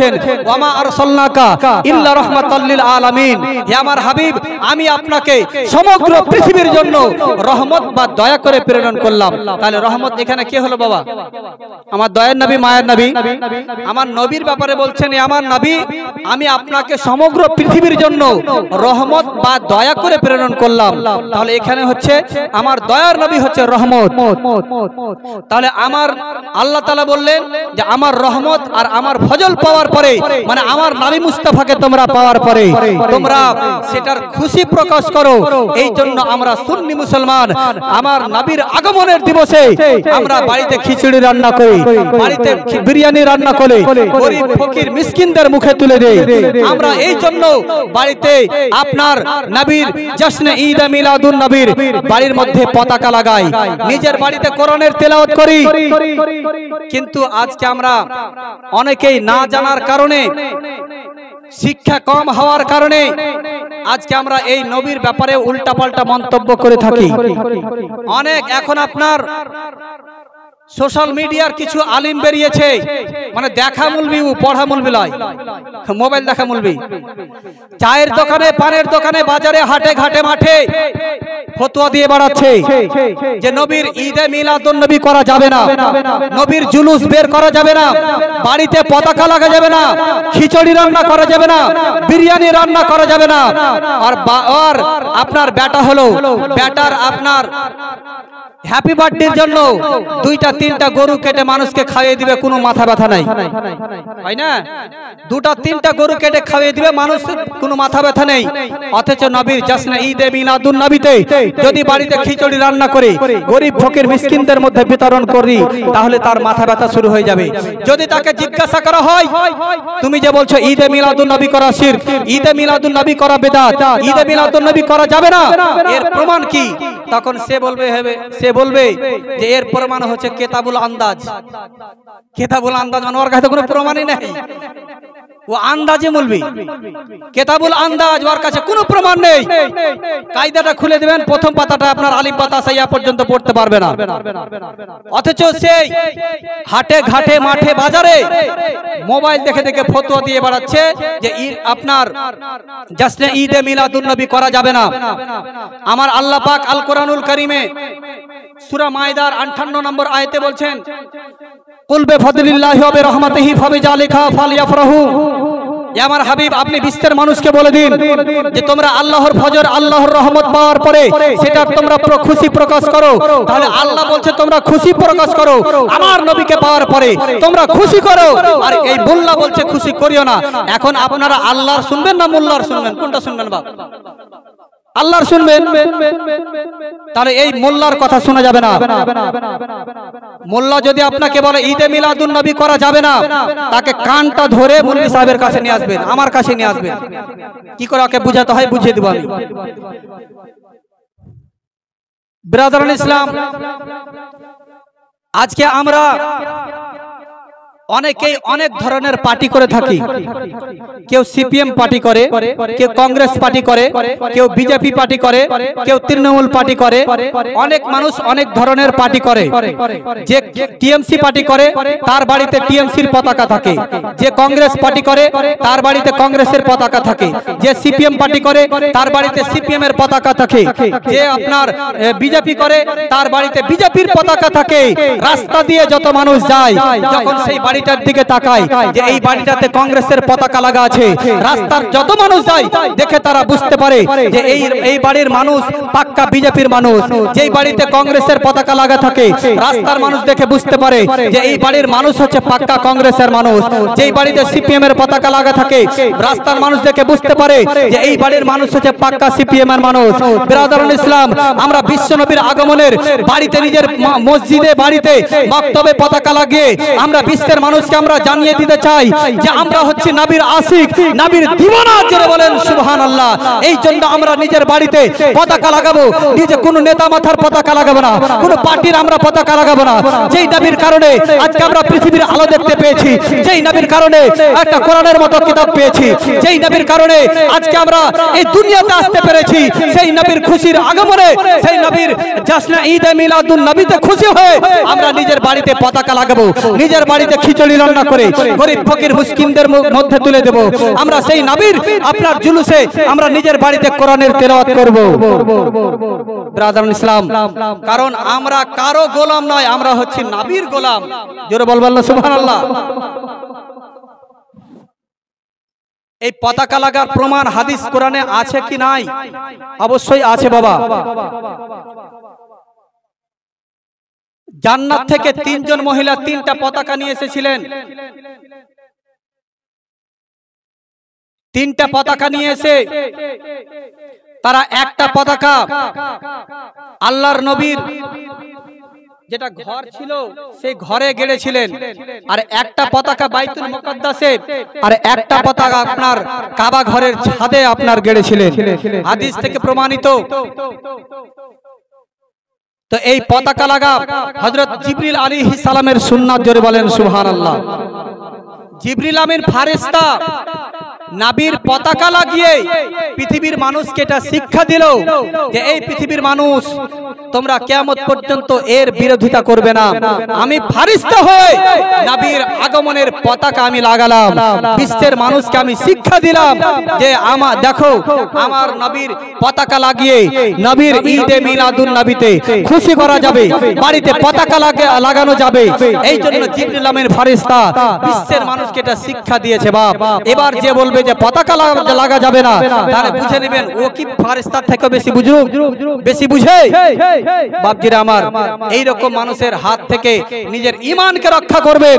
ওয়ামা আরসালনাকা ইল্লা রাহমাতাল লিল আলামিন, হে আমার হাবিব আমি আপনাকে সমগ্র পৃথিবীর জন্য রহমত বা দয়া করে প্রেরণ করলাম। তাহলে রহমত এখানে কে হলো বাবা? আমার দয়ার নবী মায়ার নবী। আমার নবীর ব্যাপারে বলছেন আমার নবী আমি আপনাকে সমগ্র পৃথিবীর জন্য রহমত বা দয়া করে প্রেরণ করলাম। তাহলে এখানে হচ্ছে আমার দয়ার নবী হচ্ছে রহমত। তাহলে আমার আল্লাহ তাআলা বললেন যে আমার রহমত আর আমার ফজল পাওয়ার পরে মানে আমার নবী মুস্তাফাকে তোমরা পাওয়ার পরে তোমরা সেটার খুশি প্রকাশ করো। এই জন্য আমরা সুন্নি মুসলমান আমার নবীর আগমনের দিবসে আমরা বাড়িতে খিচুড়ি রান্না করি, বাড়িতে বিরিয়ানি রান্না করে গরিব ফকির মিসকিনদের মুখে তুলে দেই। আমরা এই জন্য বাড়িতে আপনার নবীর জশ্নে ঈদ মিলাদুন নবীর বাড়ির মধ্যে পতাকা লাগাই, নিজের বাড়িতে কোরআনের তেলাওয়াত করি। কিন্তু আজকে আমরা অনেকেই না জানার কারণে শিক্ষা কম হওয়ার কারণে আজকে আমরা এই নবীর ব্যাপারে উল্টাপাল্টা মন্তব্য করে থাকি। অনেক এখন আপনার সোশ্যাল মিডিয়ার কিছু আলিম বেরিয়েছে, মানে দেখা মুলবি পড়া মুলবি লয়, মোবাইল দেখা মুলবি, চায়ের দোকানে পানের দোকানে বাজারে হাটে ঘাটে মাঠে ফতোয়া দিয়ে বেড়াচ্ছে যে নবীর ঈদে মিলাদুন নবী করা যাবে না, নবীর জুলুস বের করা যাবে না, বাড়িতে পতাকা লাগা যাবে না, খিচুড়ি রান্না করা যাবে না, বিরিয়ানি রান্না করা যাবে না। আর আপনার বেটা হলো বেটার আপনার হ্যাপি বার্থডের জন্য 2টা-3টা গরু কেটে মানুষকে খাইয়ে দিবে, কোনো মাথা ব্যথা নাই, তাই না? 2টা-3টা গরু কেটে খাইয়ে দিবে মানুষ, কোনো মাথা ব্যথা নেই। অথচ নবীর জশ্নে ঈদে মিলাদুন নবীতে যদি বাড়িতে খিচুড়ি রান্না করে গরিব ফকির মিসকিনদের মধ্যে বিতরণ করি তাহলে তার মাথা ব্যথা শুরু হয়ে যাবে। যদি তাকে জিজ্ঞাসা করা হয় তুমি যে বলছো ঈদে মিলাদুন নবী করা শিরক, ঈদে মিলাদুন নবী করা বিদআত, ঈদে মিলাদুন নবী করা যাবে না, এর প্রমাণ কি? তখন সে বলবে যে এর প্রমাণ হচ্ছে কিতাবুল আন্দাজ। কিতাবুল আন্দাজ মানে ওর কাছে কোনো প্রমাণই নাই। ও আন্দাজে বলবি, কেতাবুল আন্দাজ, ওর কাছে কোনো প্রমাণ নেই। কায়দাটা খুলে দিবেন, প্রথম পাতাটা আপনার আলিফ বাতা সাইয়া পর্যন্ত পড়তে পারবে না। অথচ সেই হাটে ঘাটে মাঠে বাজারে মোবাইল দেখে দেখে ফতোয়া দিয়ে বেড়াচ্ছে যে আপনার জাশ্নে ঈদে মিলাদুন নবী করা যাবে না। আমার আল্লাহ পাক আল কোরআনুল কারীমে সূরা মায়দার 58 নম্বর আয়াতে বলছেন, কুল বিফাদলিল্লাহি ওয়া বিরহমাতিহি ফাবিযালিকা ফালইফরাহু। আমার হাবিব, আপনি বিশ্বের মানুষকে বলে দিন যে তোমরা আল্লাহর ফজর, আল্লাহর রহমত পাওয়ার পরে সেটা তোমরা খুশি প্রকাশ করো। তাহলে আল্লাহ বলছে তোমরা খুশি প্রকাশ করো, আমার নবীকে পাওয়ার পরে তোমরা খুশি করো। আর এই মোল্লা বলছে খুশি করিও না। এখন আপনারা আল্লাহর শুনবেন না মোল্লার শুনবেন? কোনটা শুনবেন বাপ? আল্লাহর শুনবেন। তাহলে এই মোল্লার কথা শোনা যাবে না। মোল্লা যদি আপনাকে বলে ঈদে মিলাদুন নবী করা যাবে না, তাকে কানটা ধরে মুন্নি সাহেবের কাছে নিয়ে আসবেন, আমার কাছে নিয়ে আসবেন। কি করে ওকে বুঝাতে হয় বুঝিয়ে দেব আমি। ব্রাদারান ইসলাম, আজকে আমরা অনেকেই অনেক ধরনের পার্টি করে থাকি। কেউ সিপিএম পার্টি করে, কেউ কংগ্রেস পার্টি করে, কেউ বিজেপি পার্টি করে, কেউ তৃণমূল পার্টি করে। অনেক মানুষ অনেক ধরনের পার্টি করে। যে টিএমসি পার্টি করে তার বাড়িতে টিএমসির পতাকা থাকে, যে কংগ্রেস পার্টি করে তার বাড়িতে কংগ্রেসের পতাকা থাকে, যে সিপিএম পার্টি করে তার বাড়িতে সিপিএম এর পতাকা থাকে, যে আপনার বিজেপি করে তার বাড়িতে বিজেপির পতাকা থাকে। রাস্তা দিয়ে যত মানুষ যায়, যখন সেই বাড়িটার দিকে তাকায় যে এই বাড়িটাতে কংগ্রেসের পতাকা লাগা আছে, রাস্তার যত মানুষ যায় দেখে তারা বুঝতে পারে যে এই বাড়ির মানুষ পাক্কা বিজেপির মানুষ। যেই বাড়িতে কংগ্রেসের পতাকা লাগা থাকে, রাস্তার মানুষ দেখে বুঝতে পারে যে এই বাড়ির মানুষ হচ্ছে পাক্কা কংগ্রেসের মানুষ। যেই বাড়িতে সিপিএম এর পতাকা লাগা থাকে, রাস্তার মানুষ দেখে বুঝতে পারে যে এই বাড়ির মানুষ হচ্ছে পাক্কা সিপিএম এর মানুষ। বিরাদরান ইসলাম, আমরা বিশ্বনবীর আগমনের বাড়িতে, নিজের মসজিদে বাড়িতে মক্তবে পতাকা লাগিয়ে আমরা বিশ্বের মানুষকে আমরা জানিয়ে দিতে চাই যে আমরা হচ্ছে নবীর আশিক, নবীর দিওয়ানা। যারা বলেন সুবহানাল্লাহ। এই জন্য আমরা নিজের বাড়িতে পতাকা লাগাবো, নিজে কোনো নেতা মাথার পতাকা লাগাবো না, কোনো পার্টির আমরা পতাকা লাগাবো না। যেই নবীর কারণে আজকে আমরা পৃথিবীর আলো দেখতে পেয়েছি, যেই নবীর কারণে একটা কোরআনের মতো কিতাব পেয়েছি, যেই নবীর কারণে আজকে আমরা এই দুনিয়াতে আসতে পেরেছি, সেই নবীর খুশির আগমনে, সেই নবীর জাশ্নে ঈদে মিলাদুন নবীতে খুশি হয়ে আমরা নিজের বাড়িতে পতাকা লাগাবো, নিজের বাড়িতে খিচুড়ি রান্না করে গরিব ফকির মুসকিনদের মধ্যে তুলে দেব। আমরা সেই নবীর আপনার জুলুসে আমরা নিজের বাড়িতে কোরআনের তেলাওয়াত করব। ব্রাদার ইসলাম, কারণ আমরা কারো গোলাম নয়, আমরা হচ্ছে নবীর গোলাম। জোরে বলবেন না সুবহানাল্লাহ। এই পতাকা লাগার প্রমাণ হাদিস কোরআনে আছে কি নাই? অবশ্যই আছে বাবা। জান্নাত থেকে 3 জন মহিলা 3টা পতাকা নিয়ে এসেছিলেন। 3টা পতাকা নিয়ে এসে তারা একটা পতাকা আল্লাহর নবীর যেটা ঘর ছিল সেই ঘরে গেড়েছিলেন, আর একটা পতাকা বাইতুল মুকাদ্দাসে, আর একটা পতাকা আপনার কাবা ঘরের ছাদে আপনার গেড়েছিলেন। হাদিস থেকে প্রমাণিত। তো এই পতাকা লাগা হযরত জিবরিল আলাইহিস সালামের সুন্নাত। জোরে বলেন সুবহানাল্লাহ। জিবরিল আমিন ফেরেশতা নবীর পতাকা লাগিয়ে পৃথিবীর মানুষকে এটা শিক্ষা দিল যে এই পৃথিবীর মানুষ তোমরা কিয়ামত পর্যন্ত এর বিরোধিতা করবে না। আমি ফেরেশতা হয়ে নবীর আগমনের পতাকা আমি লাগালাম, বিশ্বের মানুষকে আমি শিক্ষা দিলাম যে দেখো আমার নবীর পতাকা লাগিয়ে নবীর ঈদে মিলাদুন নবীতে খুশি করা যাবে, বাড়িতে পতাকা লাগানো যাবে। এই জন্য জিবরিল আমিন ফেরেশতা বিশ্বের মানুষকে এটা শিক্ষা দিয়েছে বাপ। এবার যে বলবে যে পতাকা লাগা যাবে না, তাহলে বুঝে নেবেন ও কি ফেরেশতার থেকে বেশি বুঝে। বাপজিরা আমার, এই রকম মানুষের হাত থেকে নিজের ঈমানকে রক্ষা করবেন।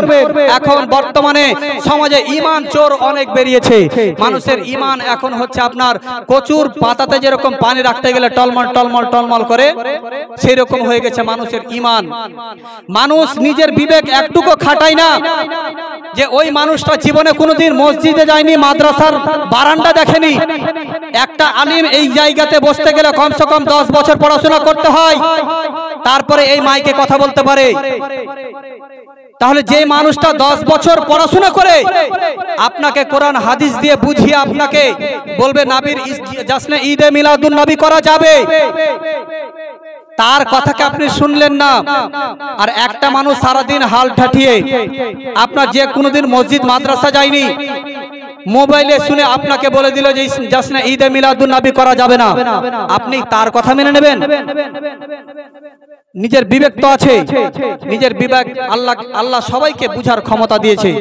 এখন বর্তমানে সমাজে ঈমান চোর অনেক বেরিয়েছে। মানুষের ঈমান এখন হচ্ছে আপনার কচুর পাতাতে যেরকম পানি রাখতে গেলে টলমল টলমল টলমল করে, সেই রকম হয়ে গেছে মানুষের ঈমান। মানুষ নিজের বিবেক একটুকু খাটায় না। যে ওই মানুষটা জীবনে কোনোদিন মসজিদে যায়নি, মাদ্রাসার বারান্দা দেখেনি। একটা আলিম এই জায়গাতে বসতে গেলে কমসে কম 10 বছর পড়াশোনা করতে হয়, তারপরে এই মাইকে কথা বলতে পারে। তাহলে যে মানুষটা 10 বছর পড়াশোনা করে আপনাকে কোরআন হাদিস দিয়ে বুঝিয়ে আপনাকে বলবে নবীর জশ্নে ঈদে মিলাদুন নবী করা যাবে, তার কথাকে আপনি শুনলেন না। আর একটা মানুষ সারাদিন হাল ঠাঠিয়ে আপনার যে কোনোদিন মসজিদ মাদ্রাসা যায়নি, মোবাইলে শুনে আপনাকে বলে দিল যে জশ্নে ঈদে মিলাদুন নবী করা যাবে না, আপনি তার কথা মেনে নেবেন? নিজের বিবেক তো আছে, নিজের বিবেক আল্লাহ সবাইকে বুঝার ক্ষমতা দিয়েছে,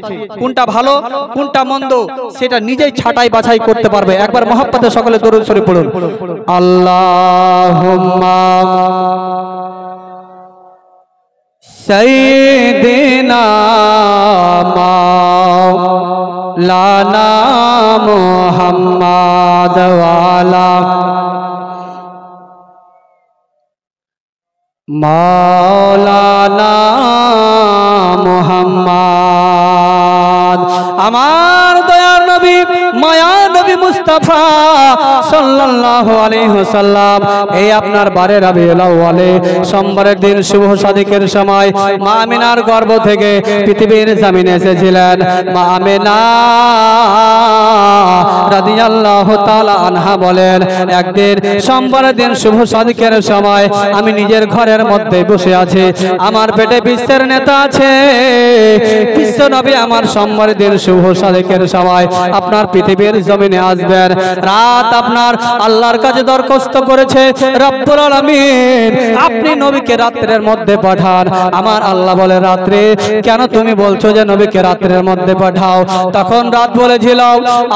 কোনটা ভালো কোনটা মন্দ সেটা নিজেই ছাঁটাই বাছাই করতে পারবে। একবার মহব্বতে সকলে দরুদ শরীফ পড়ুন। আল্লাহুম্মা সাইয়্যিদিনা মাওলানা মুহাম্মাদ ওয়া আলা মাওলানা মুহাম্মদ। আমার দয়ার নবী মায়ার নবী মুস্তাফা সাল্লাল্লাহু আলাইহি ওয়াসাল্লাম এই আপনার বারে রবিউল আউয়ালে সোমবারের দিন শুভ সাদিকের সময় মা আমিনার গর্ভ থেকে পৃথিবীর জমিনে এসেছিলেন। মা আমিনা রাদিয়াল্লাহু তাআলা আনহা বলেন, একদিন সোমবারের দিন শুভ সাদিকের সময় আমি নিজের ঘরের মধ্যে বসে আছি, আমার পেটে বিশ্বের নেতা আছে, বিশ্ব নবী আমার সোমবারের দিন শুভ সাদিকের সময় আপনার পৃথিবীর জমিনে আসবেন। রাত আপনার আল্লাহর কাছে দরখাস্ত করেছে, রব্বুল আলামিন আপনি নবীকে রাত্রের মধ্যে পাঠান। আমার আল্লাহ বলে, রাত্রে কেন তুমি বলছো যে নবীকে রাত্রের মধ্যে পাঠাও? তখন রাত বলেছিল,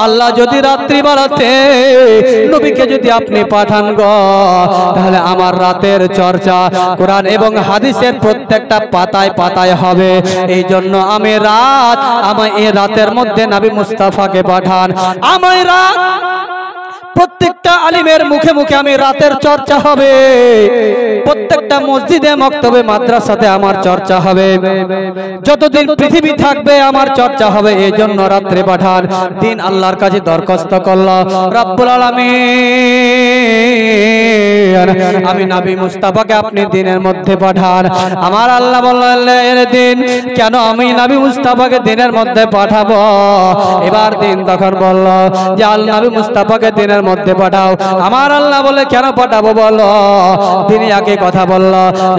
আল্লাহ যদি রাত্রি বেলাতে নবীকে যদি আপনি পাঠান গো, তাহলে আমার রাতের চর্চা কোরআন এবং হাদিসের প্রত্যেকটা পাতায় পাতায় হবে। এই জন্য আমি আমায় এই রাতের মধ্যে নবী মুস্তাফাকে পাঠান। আমায় রাত প্রত্যেকটা আলিমের মুখে মুখে আমি রাতের চর্চা হবে, প্রত্যেকটা মসজিদে মক্তবে মাদ্রাসাতে আমার চর্চা হবে, যতদিন পৃথিবী থাকবে আমার চর্চা হবে। এই জন্য রাত্রে পাঠান। দিন আল্লাহর কাছে দরখাস্ত করল, রব্বুল আলামিন আমি নবী মুস্তাফাকে আপনি দিনের মধ্যে পাঠান। আমার আল্লাহ বললেন, দিন কেন আমি নবী মুস্তাফাকে দিনের মধ্যে পাঠাবো? এবার দিন তখন বলল যে আল্লাহ নবী মুস্তাফাকে দিনের মধ্যে পাঠাও। আমার আল্লাহ বলে, কেন পাঠাবো বলো? তিনি আগে কথা বলল,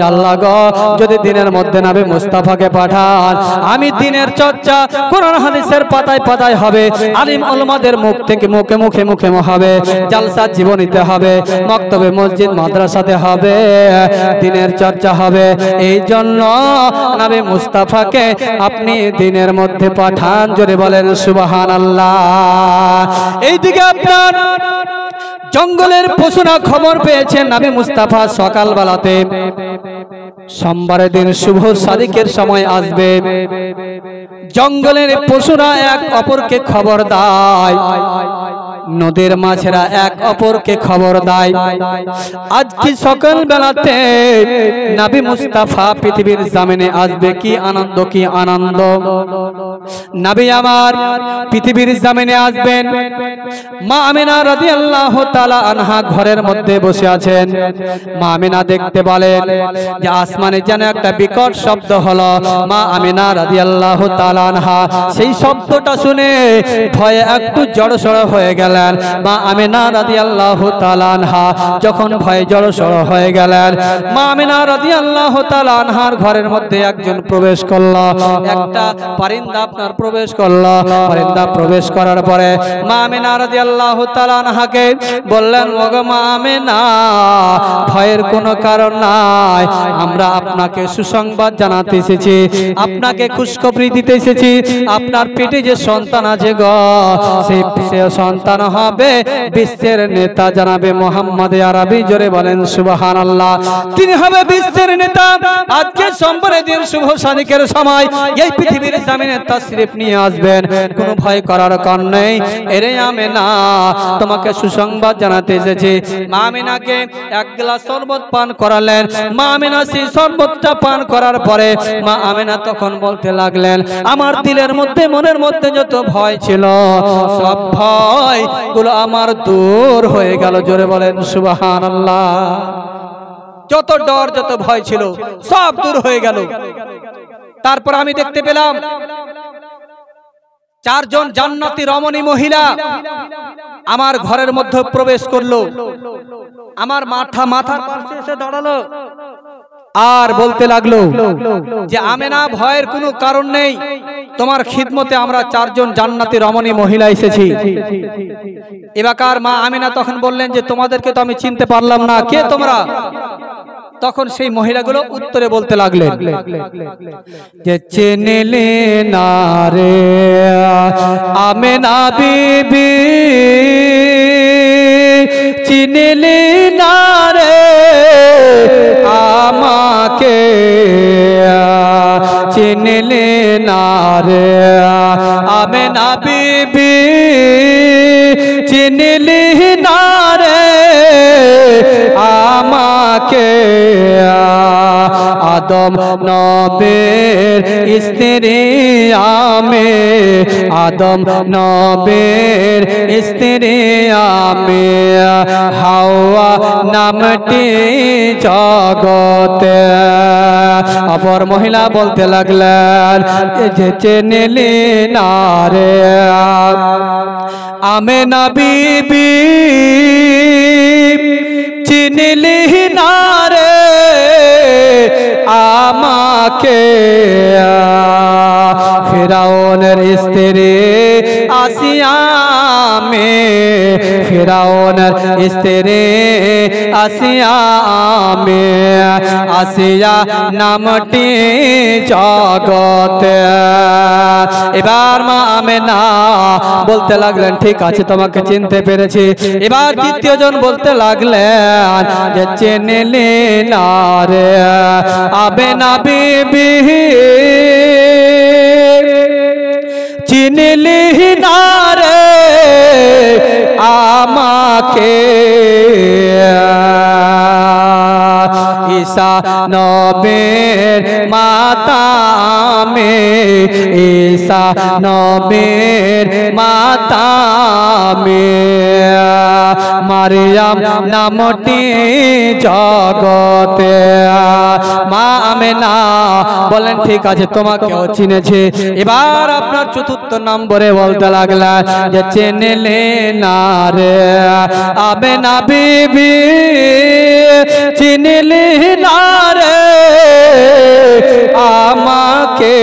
আল্লাহ গো যদি দিনের মধ্যে নবী মুস্তাফাকে পাঠান, আমি দিনের চর্চা কোরআন হাদিসের পাতায় পাতায় হবে, আলিম উলামাদের মুখ থেকে মুখে মুখে মুখে হবে, জালসা জীবনীতে হবে, মক্তবে মসজিদ মাদ্রাসাতে হবে, দিনের চর্চা হবে। এই জন্য নবী মুস্তাফাকে আপনি দিনের মধ্যে পাঠান। জোরে বলেন সুবহানাল্লাহ। এইদিকে আপনার জঙ্গলের পশুরা খবর পেয়েছেন নবী মুস্তাফা সকালবেলাতে সোমবারের দিন শুভ সাদিকের সময় আসবে। জঙ্গলের পশুরা এক অপরকে খবর দেয়, নদীর মাছেরা এক অপরকে খবর দেয়, আজকে সকাল বেলাতে নবী মুস্তাফা পৃথিবীর জমিনে আসবে। কি আনন্দ, কি আনন্দ! নবী আমার পৃথিবীর জমিনে আসবেন। মা আমিনা রাদিয়াল্লাহু তাআলা আনহা ঘরের মধ্যে বসে আছেন। মা আমিনা দেখতে পেলেন যে আসমানে যেন একটা বিকট শব্দ হলো। মা আমিনা রাদিয়াল্লাহু তাআলা আনহা সেই শব্দটা শুনে ভয়ে একটু জড়সড় হয়ে গেলেন। মা আমিনা রাদিয়াল্লাহু তাআলা আনহা যখন ভয়ে জড়সড় হয়ে গেলেন, মা আমিনা রাদিয়াল্লাহু তাআলা আনহার ঘরের মধ্যে একজন প্রবেশ করলো, একটা পরিন্দা আপনার প্রবেশ করলো। পরিন্দা প্রবেশ করার পরে মা আমিনা রাদিয়াল্লাহু তাআলা আনহাকে বললেন, ওগো মা আমিনা, ভয়ের কোনো কারণ নাই, আমরা আপনাকে সুসংবাদ জানাতে এসেছি, আপনাকে খুশখবরি দিতে এসেছি। আপনার পেটে যে সন্তান আছে গো, সেই সন্তান সন্তান হবে বিশ্বের নেতা জানাবে মোহাম্মদ আরবি। জোরে বলেন সুবহানাল্লাহ। তিনি হবে বিশ্বের নেতা। আজকে সোমবারের দিন শুভ শাদিকের সময় এই পৃথিবীর জমিনে তাশরীফ নিয়ে আসবেন, কোনো ভয় করার কারণ নেই। এরে আমেনা, তোমাকে সুসংবাদ জানাতে এসেছি। মা আমেনাকে এক গ্লাস শরবত পান করালেন। মা আমেনা সেই শরবতটা পান করার পরে মা আমেনা তখন বলতে লাগলেন, আমার দিলের মধ্যে মনের মধ্যে যত ভয় ছিল সব ভয় গুলো আমার দূর হয়ে গেল। জোরে বলেন সুবহানাল্লাহ। যত ডর যত ভয় ছিল সব দূর হয়ে গেল। তারপর আমি দেখতে পেলাম চারজন জান্নাতি রমণী মহিলা আমার ঘরের মধ্যে প্রবেশ করলো। আমার মাথার পাশে এসে দাঁড়ালো আর বলতে লাগলো যে আমেনা, ভয়ের কোনো কারণ নেই, তোমার খিদমতে আমরা চারজন জান্নাতি রমণী মহিলা এসেছি। এবার মা আমেনা তখন বললেন যে তোমাদেরকে তো আমি চিনতে পারলাম না, কে তোমরা? তখন সেই মহিলাগুলো উত্তরে বলতে লাগলেন যে চিনলে না রে আমেনা বিবি, চিনলে না রে আমাকে, চিনলে না রে আমেনা বিবি, চিনলে না রে আমাকে। আদম নবের স্ত্রী আমি, আদম নবের স্ত্রী আমি, হাওয়া নামটি জগতে। অপর মহিলা বলতে লাগলেন যে চিনলি না রে আমেনা বিবি, চিনলি না রে আমাকে। ফিরাউনের স্ত্রী আসিয়া মে, ফিরাউনের স্ত্রী আসিয়া মে, আসিয়া নামটি জগতে। এবার মা আমেনা বলতে লাগলেন ঠিক আছে তোমাকে চিনতে পেরেছি। এবার দ্বিতীয় জন বলতে লাগলেন যে চিনলি না রে আমেনা বিবি, চিনলি না রে আমাকে। ঈসা নবীর মাতা মে, ঈসা নবীর মাতা মে, মারিয়াম নামটি জগতে। মা আমেনা বলেন ঠিক আছে তোমাকেও চিনেছে। এবার আপনার চতুর্থ নম্বরে বলতে লাগলা যে চিনলে না রে আমেনা বিবি, চিনলি না রে আমাকে,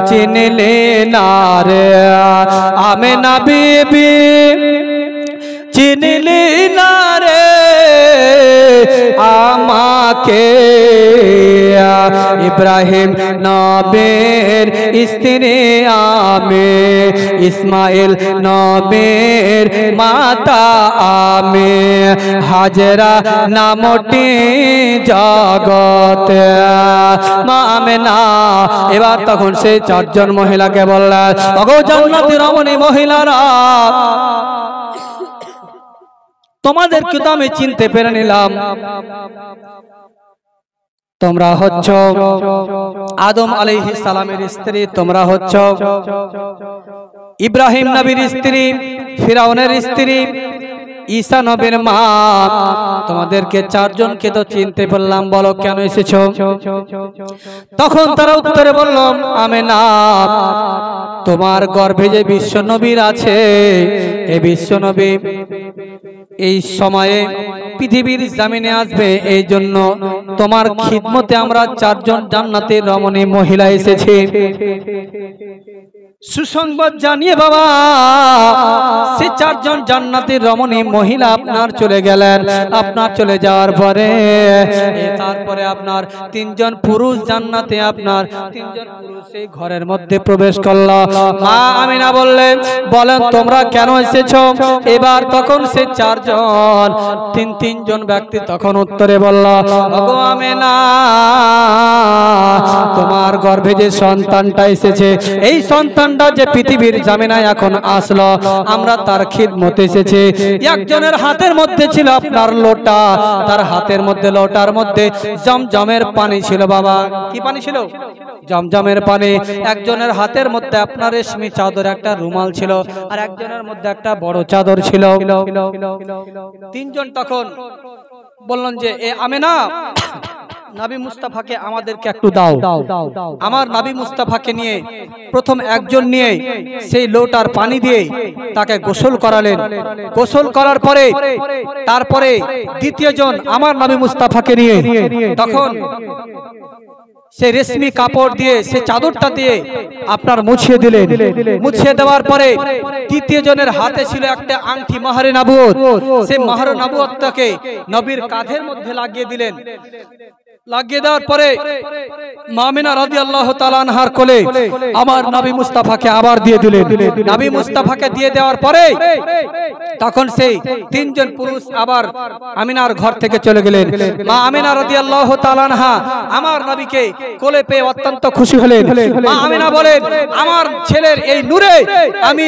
চিনলি না রে আমেনা বিবি, চিনলি না রে আমাকে। ইব্রাহিম নবীর স্ত্রী আমি, ইসমাইল নবীর মাতা আমি, হাজরা নামটি জগতে। মা আমেনা এবার তখন সেই চারজন মহিলাকে বললেন ওগো জান্নাতি রমণী মহিলারা, তোমাদেরকে তো আমি চিনতে পেরে নিলাম। তোমরা হচ্ছ আদম আলাইহিস সালামের স্ত্রী, তোমরা হচ্ছ ইব্রাহিম নবীর স্ত্রী, ফিরাউনের স্ত্রী, ঈসা নবীর মা। তোমাদেরকে চারজনকে তো চিনতে পারলাম, বলো কেন এসেছো? তখন তারা উত্তরে বলল আমেনা, তোমার গর্ভে যে বিশ্ব নবীর আছে, এই বিশ্ব নবী এই সময়ে পৃথিবীর জমিনে আসবে, এই জন্য তোমার খিদমতে আমরা 4 জন জান্নাতের রমণী মহিলা এসেছে। সুসংবাদ জানিয়ে বাবা সে 4 জন জান্নাতের রমণী মহিলা আপনার চলে গেলেন। আপনার চলে যাওয়ার পরে তারপরে আপনার 3 জন পুরুষ জান্নাতে আপনার 3 জন পুরুষ এই ঘরের মধ্যে প্রবেশ করলো। মা আমিনা বললেন, বলেন তোমরা কেন এসেছো? এবার তখন সে 4 জন 3 জন ব্যক্তি তখন উত্তরে বলল, ওগো আমিনা, তোমার গর্ভে যে সন্তানটা এসেছে, এই সন্তান যে পৃথিবীর জামিনায় এখন আসলো, আমরা তার খিদমতে এসেছি। একজনের হাতের মধ্যে ছিল আপনার লোটা, তার হাতের মধ্যে লোটার মধ্যে জমজমের পানি ছিল। বাবা কি পানি ছিল? জমজমের পানি। একজনের হাতের মধ্যে আপনার রেশমি চাদর, একটা রুমাল ছিল, আর একজনের মধ্যে একটা বড় চাদর ছিল। 3 জন তখন বললেন যে এ আমিনা, নবী মুস্তাফাকে আমাদেরকে একটু দাও। আমার নবী মুস্তাফাকে নিয়ে প্রথম একজন নিয়ে সেই লোটার পানি দিয়ে তাকে গোসল করালেন। গোসল করার পরে তারপরে দ্বিতীয় জন আমার নবী মুস্তাফাকে নিয়ে তখন সে রেশমি কাপড় দিয়ে সে চাদরটা দিয়ে আপনার মুছিয়ে দিলেন। মুছিয়ে দেওয়ার পরে তৃতীয় জনের হাতে ছিল একটা আংটি, মাহরে নবুয়ত। সেই মাহরে নবুয়তটাকে নবীর কাঁধের মধ্যে লাগিয়ে দিলেন। লাগিয়ে দেওয়ার পরে মা আমিনা রাদিয়াল্লাহু তাআলা আনহার কোলে আমার নবী মুস্তাফাকে আবার দিয়ে দিলেন। নবী মুস্তাফাকে দিয়ে দেওয়ার পরে তখন সেই 3 জন পুরুষ আবার আমিনার ঘর থেকে চলে গেলেন। মা আমিনা রাদিয়াল্লাহু তাআলা আনহা আমার নবীকে কোলে পেয়ে অত্যন্ত খুশি হলেন। মা আমিনা বলেন, আমার ছেলের এই নূরে আমি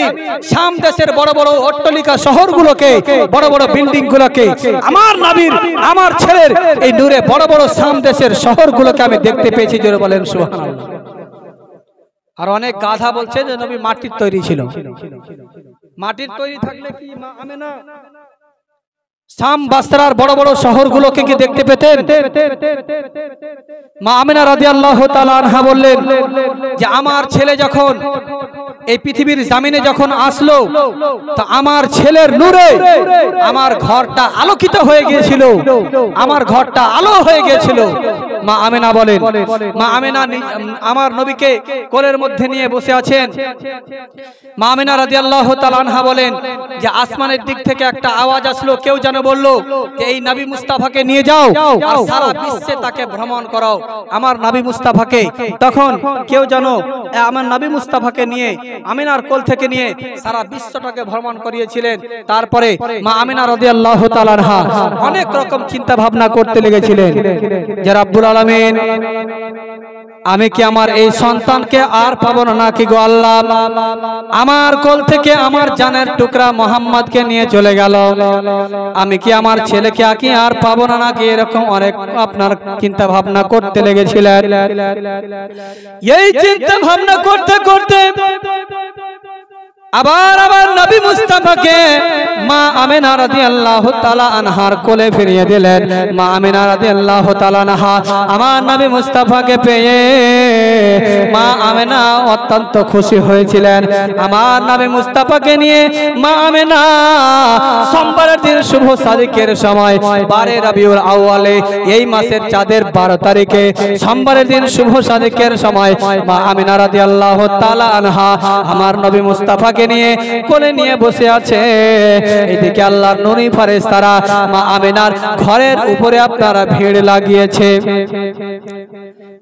শাম দেশের বড় বড় অট্টালিকা শহরগুলোকে, বড় বড় বিল্ডিং গুলোকে, আমার নবীর আমার ছেলের এই নূরে বড় বড় শাম দেশের শহরগুলোকে আমি দেখতে পেয়েছি। জোরে বলেন সুবহানাল্লাহ। আর অনেক গাধা বলছে যে নবী মাটির তৈরি ছিল। মাটির তৈরি থাকলে কি মা আমিনা শাম বাসরার বড় বড় শহরগুলোকে কি দেখতে পেতেন? মা আমিনা রাদিয়াল্লাহু তাআলা আনহা বললেন যে আমার ছেলে যখন এই পৃথিবীর জমিনে যখন আসলো, তো আমার ছেলের নূরে আমার ঘরটা আলোকিত হয়ে গিয়েছিল, আমার ঘরটা আলো হয়ে গিয়েছিল। মা আমিনা বলেন, মা আমিনা আমার নবীকে কোলের মধ্যে নিয়ে বসে আছেন। মা আমিনা রাদিয়াল্লাহু তাআলা আনহা বলেন যে আসমানের দিক থেকে একটা আওয়াজ আসলো, কেউ যেন বলল যে এই নবী মুস্তাফাকে নিয়ে যাও আর সারা বিশ্বে তাকে ভ্রমণ করাও। আমার নবী মুস্তাফাকে তখন কেউ যেন আমার নবী মুস্তাফাকে নিয়ে আমিনার কোল থেকে নিয়ে সারা বিশ্বটাকে ভ্রমণ করিয়েছিলেন। তারপরে মা আমিনা রাদিয়াল্লাহু তাআলা আনহা অনেক রকম চিন্তা ভাবনা করতে লেগেছিলেন যে রব্বুল আলামিন, আমি কি আমার এই সন্তানকে আর পাবো না নাকি গো আল্লাহ? আমার কোল থেকে আমার জানের টুকরা মোহাম্মদকে নিয়ে চলে গেল, আমি কি আমার ছেলেকে কি আর পাবো না নাকি? এরকম অনেক আপনার চিন্তা ভাবনা করতে লেগেছিলেন। এই চিন্তা ভাবনা করতে করতে আবার আবার নবী মুস্তাফাকে মা আমিনা রাদিয়াল্লাহু তাআলা আনহার কোলে ফিরিয়ে দিলেন। মা আমিনা রাদিয়াল্লাহু তাআলা আনহা আমার নবী মুস্তাফাকে পেয়ে মা আমিনা অত্যন্ত খুশি হয়েছিলেন। আমার নবী মুস্তাফাকে নিয়ে মা আমিনা সোমবারের দিন শুভ সাদিকের সময় 12 রবিউল আউয়ালে, এই মাসের চাঁদের 12 তারিখে সোমবারের দিন শুভ সাদিকের সময় মা আমিনা রাদিয়াল্লাহু তাআলা আনহা আমার নবী মুস্তাফাকে নিয়ে কোলে নিয়ে বসে আছে। এদিকে আল্লাহর নূরি ফেরেশতারা মা আমিনার ঘরের উপরে আপনারা ভিড় লাগিয়েছে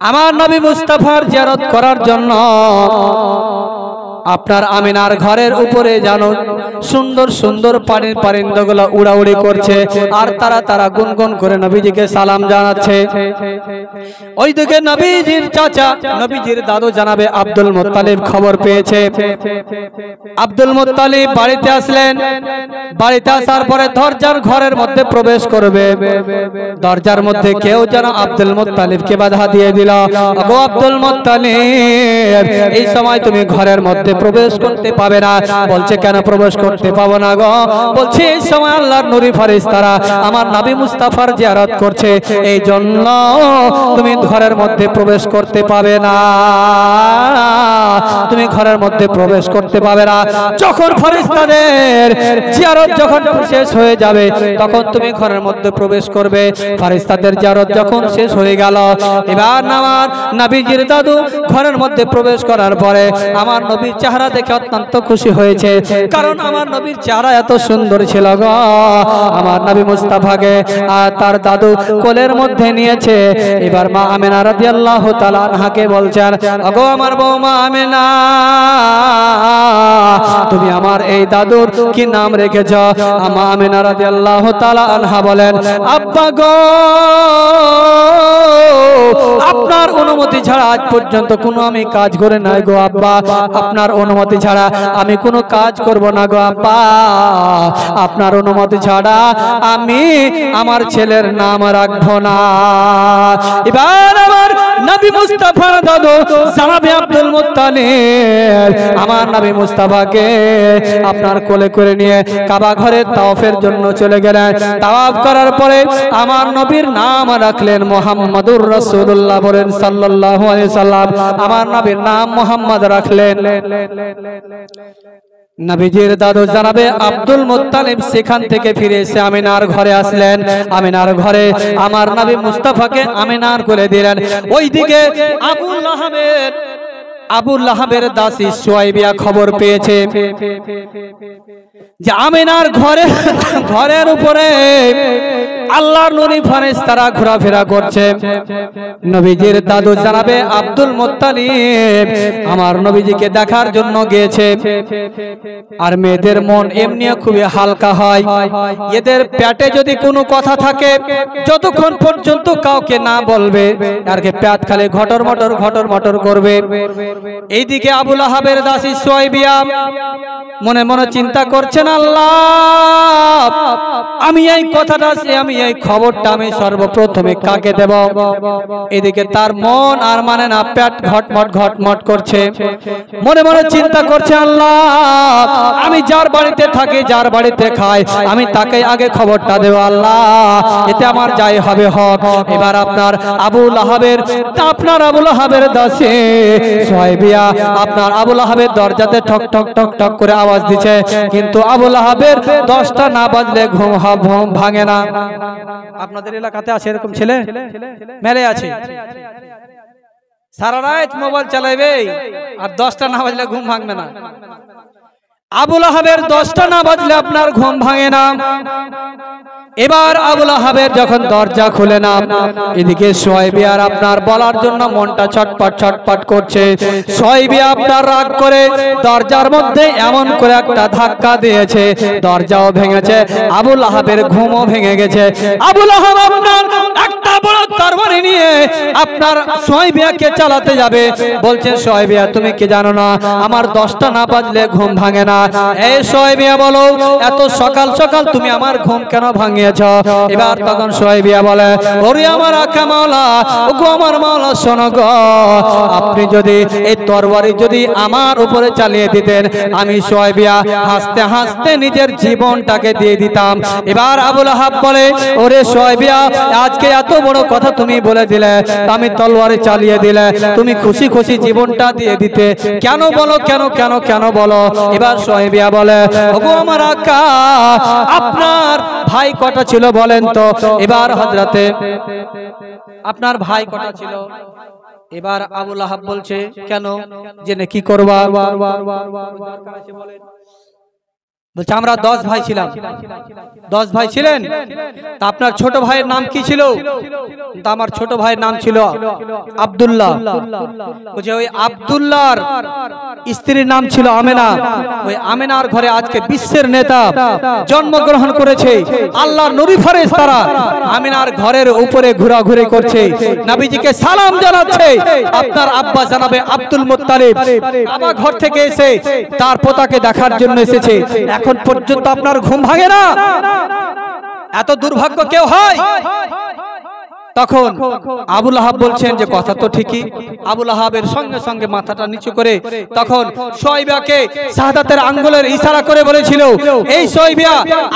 আমার নবী মুস্তাফার জিয়ারত করার জন্য। আপনার আমিনার ঘরের উপরে জানো সুন্দর সুন্দর পানির পরিন্দগুলো উড়াউড়ি করছে, আর তারা গুনগুন করে নবীজিকে সালাম জানাচ্ছে। ওইদিকে নবীজির চাচা, নবীজির দাদু জানাবে আব্দুল মুত্তালিব খবর পেয়েছে। আব্দুল মুত্তালিব বাড়িতে আসলেন। বাড়িতে আসার পরে দরজার ঘরের মধ্যে প্রবেশ করবে, দরজার মধ্যে কেউ যেন আব্দুল মুত্তালিবকে বাধা দিয়ে দিল। ওগো আব্দুল মুত্তালিব, এই সময় তুমি ঘরের মধ্যে প্রবেশ করতে পাবে না। বলছে কেন প্রবেশ করতে পাবো না গো? বলছে এই সময় আল্লাহর নূরি ফেরেশতারা আমার নবী মুস্তাফার জিয়ারত করছে, এই জন্য তুমি ঘরের মধ্যে প্রবেশ করতে পাবে না। তুমি ঘরের মধ্যে প্রবেশ করতে পাবে না। যখন ফেরেশতাদের জিয়ারত যখন শেষ হয়ে যাবে তখন তুমি ঘরের মধ্যে প্রবেশ করবে। ফেরেশতাদের জিয়ারত যখন শেষ হয়ে গেল, এবার আমার নবীজির দাদু ঘরের মধ্যে প্রবেশ করার পরে আমার নবীর চেহারা দেখে অত্যন্ত খুশি হয়েছে, কারণ আমার নবীর চেহারা এত সুন্দর ছিল গো। আমার নবী মুস্তাফাকে আর তার দাদু কোলের মধ্যে নিয়েছে। এবার মা আমেনা রাদিয়াল্লাহু তাআলা আনহাকে বলছেন, ওগো আমার বৌমা আমেনা, তুমি আমার এই দাদুর কি নাম রেখেছ? মা আমেনা রাদিয়াল্লাহু তাআলা আনহা বলেন, আব্বা গো, আপনার অনুমতি ছাড়া আজ পর্যন্ত কোনো আমি কাজ করে নাই গো আব্বা। আপনার অনুমতি ছাড়া আমি কোনো কাজ করব না গো আব্বা। আপনার অনুমতি ছাড়া আমি আমার ছেলের নাম রাখবো না। এবার আমার নবী মুস্তাফার দাদু জনাবে আব্দুল মুত্তালিব আমার নবী মুস্তাফাকে আপনার কোলে করে নিয়ে কাবা ঘরের তাওয়াফের জন্য চলে গেলেন। তাওয়াফ করার পরে আমার নবীর নাম রাখলেন মুহাম্মাদুর রাসূলুল্লাহ, বলেন সাল্লাল্লাহু আলাইহি সাল্লাম। আমার নবীর নাম মুহাম্মদ রাখলেন। নবীজির দাদু জনাবে আব্দুল মুত্তালিব সেখান থেকে ফিরে এসে আমিনার ঘরে আসলেন। আমিনার ঘরে আমার নবী মুস্তাফাকে আমিনার কোলে দিলেন। ওইদিকে আবু লাহাবের দাসী সুয়াইবিয়া খবর পেয়েছে যে আমিনার ঘরের উপরে আল্লাহর নূরি ফেরেশতারা ঘোরাফেরা করছে। নবীজির দাদু জনাবে আব্দুল মুত্তালিব আমার নবীজিকে দেখার জন্য গিয়েছে। আর মেয়েদের মন এমনি খুবই হালকা হয়। এদের পেটে যদি কোনো কথা থাকে, যতক্ষণ পর্যন্ত কাউকে না বলবে আর কে পেট খালি ঘটর মটর করবে। এইদিকে আবু লাহাবের দাসী সুয়াইবিয়া মনে মনে চিন্তা করছেন, আল্লাহ, আমি এই কথাটা, আমি এই খবরটা আমি সর্বপ্রথমে কাকে দেব? এদিকে তার মন আর মানে না, পেট ঘটমট করছে। মনে মনে চিন্তা করছে, আল্লাহ, আমি যার বাড়িতে থাকি, যার বাড়িতে খাই, আমি তাকে আগে খবরটা দেব আল্লাহ, এতে আমার যাই হবে হক। এবার আপনার আবু লাহাবের দাসী সুয়াইবিয়া আপনার আবু লাহাবের দরজাতে ঠক ঠক করে আওয়াজ দিচ্ছে, কিন্তু আবু লাহাবের 10টা না বাজলে ঘুম ভাঙে না। আপনাদের এলাকাতে আছে এরকম ছেলে? মেলে আছে, সারা রাত মোবাইল চালাইবে আর 10টা না বাজলে ঘুম ভাঙবে না। আবু লাহাবের 10টা না বাজলে আপনার ঘুম ভাঙে না। এবার আবু লাহাবের যখন দরজা খুলে না, এদিকে সুয়াইবিয়ার আপনার বলার জন্য মনটা ছটপট করছে। সুয়াইবিয়া আপনার রাগ করে দরজার মধ্যে এমন করে একটা ধাক্কা দিয়েছে, দরজাও ভেঙেছে, আবু লাহাবের ঘুমও ভেঙে গেছে। আবু লাহাব আপনার একটা বড় তরবারি নিয়ে আপনার সুয়াইবিয়াকে চালাতে যাবে। বলছেন, সুয়াইবিয়া, তুমি কি জানো না আমার 10টা না বাজলে ঘুম ভাঙে না? এই সুয়াইবিয়া বলো, এত সকাল সকাল তুমি আমার ঘুম কেন ভাঙিয়েছ? এবার তখন সুয়াইবিয়া বলে, ওরে আমার আকা মাওলা, ওগো আমার মাওলা, শোনো গো, আপনি যদি এই তরবারি যদি আমার উপরে চালিয়ে দিতেন, আমি সুয়াইবিয়া হাসতে হাসতে নিজের জীবনটাকে দিয়ে দিতাম। এবার আবু লাহাব বলে, ওরে সুয়াইবিয়া, আজকে এত বড় কথা তুমি বলে দিলে, আমি তরবারি চালিয়ে দিলে, তুমি খুশি খুশি জীবনটা দিয়ে দিতে, কেন বলো, কেন বলো? এবার সুয়াইবিয়া বলে, ওগো আমার আকা, আপনার ভাই কটা ছিল বলেন তো? এবার হযরতে আপনার ভাই কটা ছিল? এবার আবু লাহাব বলছে, কেন, জেনে কি করবা? বলছে, আমরা 10 ভাই ছিলাম। 10 ভাই ছিলেন? তা আপনার ছোট ভাইয়ের নাম কি ছিল? তা আমার ছোট ভাইয়ের নাম ছিল আব্দুল্লাহ। বলছে, ওই আব্দুল্লাহর স্ত্রীর নাম ছিল আমেনা। ওই আমেনার ঘরে আজকে বিশ্বের নেতা জন্মগ্রহণ করেছে। আল্লাহর নবী ফেরেশতারা আমেনার ঘরের উপরে ঘোরাঘুরি করছে, নবীজিকে সালাম জানাচ্ছে। আপনার আব্বা জানাবে আব্দুল মুত্তালিব বাবা ঘর থেকে এসে তার পোতাকে দেখার জন্য এসেছে। এখন পর্যন্ত আপনার ঘুম ভাঙে না? এত দুর্ভাগ্য কেউ হয়? তখন আবুল আহাব বলছেন যে কথা তো ঠিকই। আবুল আহাবের সঙ্গে সঙ্গে মাথাটা নিচু করে তখন শুয়াইবাকে শাহাদাতের আঙ্গুলের ইশারা করে বলেছিল, এই শুয়াইবা,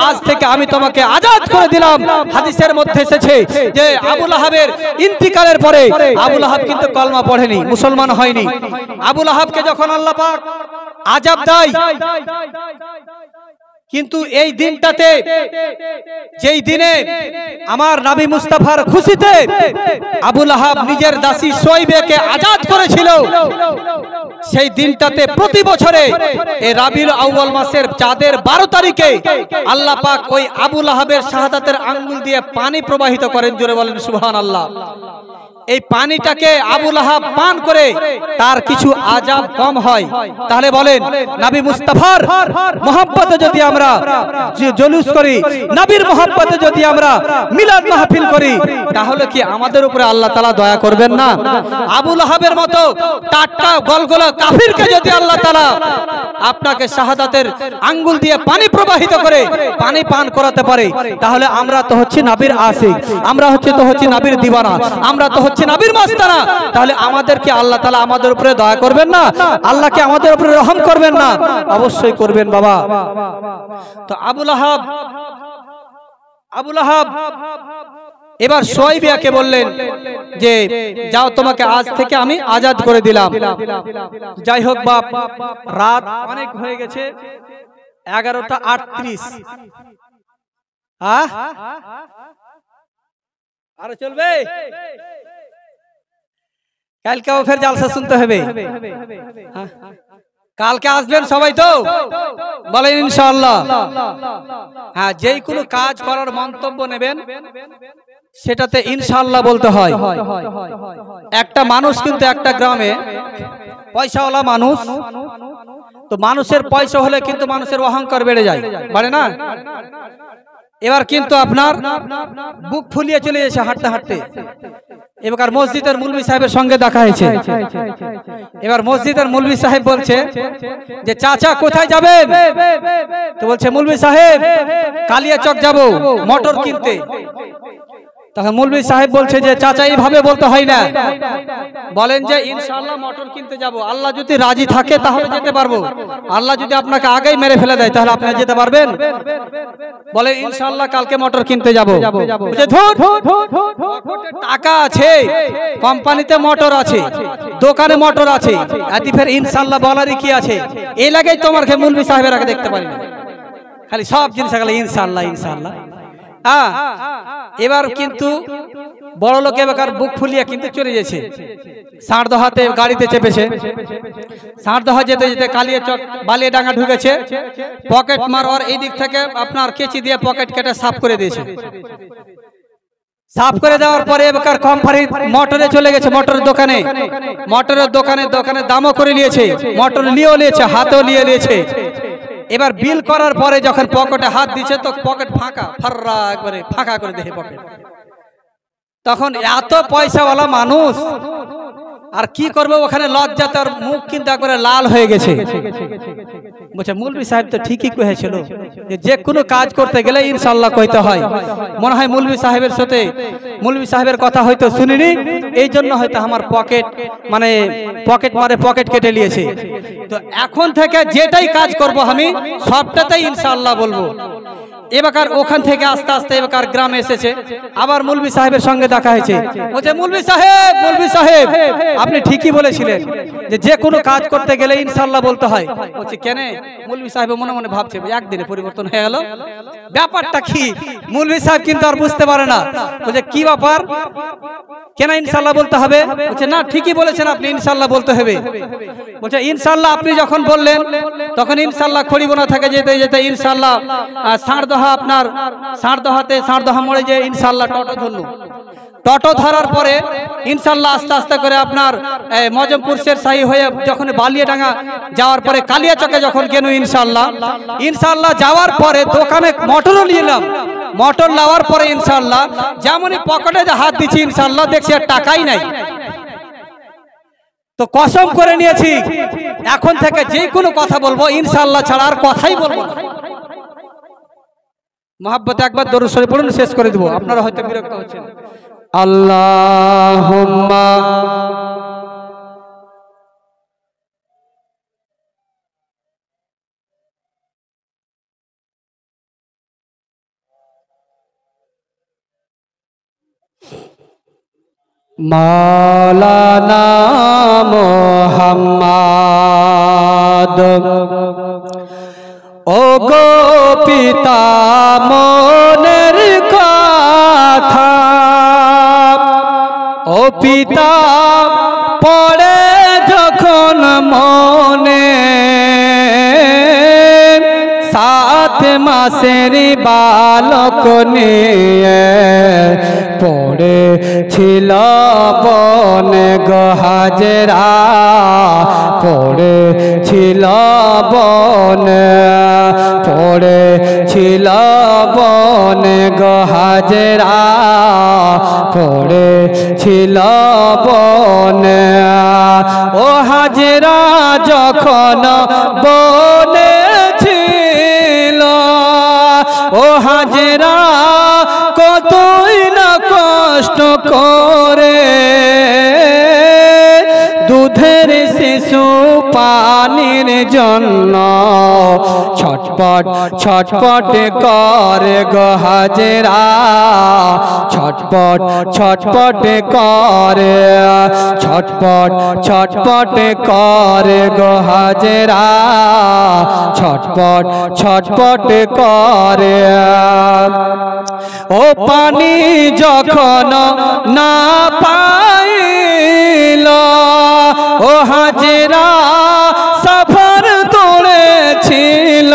আজ থেকে আমি তোমাকে আজাদ করে দিলাম। হাদিসের মধ্যে এসেছে যে আবুল আহাবের ইন্তিকালের পরে আবুল আহাব কিন্তু কলমা পড়েনি, মুসলমান হয়নি। আবুল আহাবকে যখন আল্লাহ পাক আযাব দেয়, কিন্তু এই দিনটাতে, যেই দিনে আমার নবী মুস্তাফার খুশিতে আবুল আহাব নিজের দাসী শুয়াইবাকে আজাদ করেছিল, সেই দিনটাতে প্রতি বছরে এই রাবিউল আউয়াল মাসের চাঁদের 12 তারিখে আল্লাহ পাক ওই আবুল আহাবের শাহাদাতের আঙ্গুল দিয়ে পানি প্রবাহিত করেন। জোরে বলেন সুবহানাল্লাহ। এই পানিটাকে আবুল আহাব পান করে তার কিছু আযাব কম হয়। তাহলে বলেন, নবী মুস্তাফার মহব্বতে যদি আমরা জুলুস করি, নবীর মহব্বতে যদি আমরা মিলাদ মাহফিল করি, তাহলে কি আমাদের উপরে আল্লাহ তাআলা দয়া করবেন না? আবুল আহাবের মতো টাটকা গলগলা কাফিরকে যদি আল্লাহ তাআলা আপনাকে শাহাদাতের আঙ্গুল দিয়ে পানি প্রবাহিত করে পানি পান করাতে পারে, তাহলে আমরা তো হচ্ছে নবীর আশিক, আমরা হচ্ছে নবীর দিওয়ানা, আমরা তো নবীর মাস্তানা। তাহলে আমাদেরকে আল্লাহ তাআলা আমাদের উপরে দয়া করবেন না? আল্লাহকে আমাদের উপরে রহম করবেন না? অবশ্যই করবেন বাবা। তো আবুল আহাব এবার শুয়াইবাকে বললেন যে যাও, তোমাকে আজ থেকে আমি আজাদ করে দিলাম। যাই হোক বাপ, রাত অনেক হয়ে গেছে, 11:38। আর চলবে? কালকেও ফের জালসা শুনতে হবে। কালকে আসবেন সবাই তো? বলেন ইনশাআল্লাহ। হ্যাঁ, যেই কোনো কাজ করার মন্তব্য নেবেন সেটাতে ইনশাআল্লাহ বলতে হয়। একটা মানুষ কিন্তু একটা গ্রামে পয়সাওয়ালা মানুষ, তো মানুষের পয়সা হলে কিন্তু মানুষের অহংকার বেড়ে যায়, বাড়ে না? এবার কিন্তু আপনার বুক ফুলিয়ে চলে যাচ্ছে হাঁটতে হাঁটতে। এবার মসজিদের মুলবি সাহেবের সঙ্গে দেখা হয়েছে। এবার মসজিদের মুলবি সাহেব বলছে যে চাচা কোথায় যাবেন? তো বলছে মুলবি সাহেব কালিয়াচক যাব মোটর কিনতে। তখন মুলবি সাহেব বলছে যে চাচা এইভাবে বলতে হয় না, বলেন যে ইনশাআল্লাহ মোটর কিনতে যাব, আল্লাহ যদি রাজি থাকে তাহলে যেতে পারবো, আল্লাহ যদি আপনাকে আগেই মেরে ফেলে দেয় তাহলে আপনি যেতে পারবেন? বলে ইনশাআল্লাহ কালকে মোটর কিনতে যাব। টাকা আছে, কোম্পানিতে মোটর আছে, দোকানে মোটর আছে, এতে ফের ইনশাআল্লাহ বলারই কি আছে? এই লাগেই তোমার মুলবি সাহেবের আগে দেখতে পারি না, খালি সব জিনিস খালি ইনশাআল্লাহ ইনশাআল্লাহ। এবার কিন্তু বড় লোক এবার বুক ফুলিয়ে কিন্তু চলে গেছে, সারদহাতে গাড়িতে চেপেছে। সারদহা যেতে যেতে কালিয়াচক বালিয়াডাঙ্গা ঢুকেছে, পকেট মারওয়ার এই দিক থেকে আপনার কেচি দিয়ে পকেট কেটে সাফ করে দিয়েছে। সাফ করে দেওয়ার পরে এবার কোম্পানি মোটরে চলে গেছে, মোটরের দোকানে দামও করে নিয়েছে, মোটর নিয়েও নিয়েছে, হাতেও নিয়ে নিয়েছে। এবার বিল করার পরে যখন পকেটে হাত দিচ্ছে তো পকেট ফাঁকা, ফাররা একবারে ফাঁকা করে দেখে পকেট। তখন এত পয়সাওয়ালা মানুষ আর কি করবে, ওখানে লজ্জাতে আর মুখ কিন্তু একবারে লাল হয়ে গেছে। বলছে মুলবি সাহেব তো ঠিকই কহেছিল যে কোনো কাজ করতে গেলে ইনশাআল্লাহ কইতে হয়। মনে হয় মুলবি সাহেবের কথা হয়তো শুনিনি, এই জন্য হয়তো আমার পকেট কেটে নিয়েছে। তো এখন থেকে যেটাই কাজ করব আমি সবটাতেই ইনশাআল্লাহ বলবো। এবার ওখান থেকে আস্তে আস্তে এবার গ্রামে এসেছে, আবার মুলবি সাহেবের সঙ্গে দেখা হয়েছে। বলছে মুলবি সাহেব আপনি ঠিকই বলেছিলেন যে কোনো কাজ করতে গেলে ইনশাআল্লাহ বলতে হয়। বলছে কেন? মুলবি সাহেব মনে মনে ভাবছে একদিনে পরিবর্তন হয়ে গেল, ব্যাপারটা কি? মুলবি সাহেব কিন্তু আর বুঝতে পারে না। বলছে কি ব্যাপার, কেন ইনশাআল্লাহ বলতে হবে? বলছে না ঠিকই বলেছেন আপনি, ইনশাআল্লাহ বলতে হবে। বলছে ইনশাআল্লাহ আপনি যখন বললেন তখন ইনশাআল্লাহ খড়িবোনা থেকে যেতে যেতে ইনশাআল্লাহ সারদহা মোড়ে যে ইনশাআল্লাহ টোটো ধরার পরে ইনশাআল্লাহ আস্তে আস্তে করে আপনার মজমপুর শেরশাহী হয়ে যখন বালিয়াডাঙ্গা যাওয়ার পরে কালিয়াচকে যখন গেল ইনশাআল্লাহ যাওয়ার পরে দোকানে মোটরও নিলাম, মোটর নেওয়ার পরে ইনশাআল্লাহ যেমনই পকেটে হাত দিচ্ছি ইনশাআল্লাহ দেখছি আর টাকাই নাই। তো কসম করে নিয়েছি এখন থেকে যে কোনো কথা বলবো ইনশাআল্লাহ ছাড়া আর কথাই বলবো না। মহাব্বতে একবার দরুদ শরীফ পড়ুন, শেষ করে দেব, আপনারা হয়তো বিরক্ত হচ্ছেন। আল্লাহুম্মা মাওলানা মুহাম্মদ ও গো পিতা মনের কথা ও পিতা পড়ে যখন মনে 7 মাসের বালক নিয়ে পড়েছিল বনে গো হাজেরা পড়েছিল বনে পড়েছিল বনে গো হাজেরা পড়েছিল বনে ও হাজেরা যখন বনে ছিল ও হাজেরা কতই না কষ্ট করে দুধের শিশু পানির জন্য ছটপট ছটপট করে গো হাজেরা ছটপট ছটপট করে ছটপট ছটপট করে গো হাজেরা ছটপট ছটপট করে ও পানি যখন না পাইল ও হাজেরা সফর দৌড়েছিল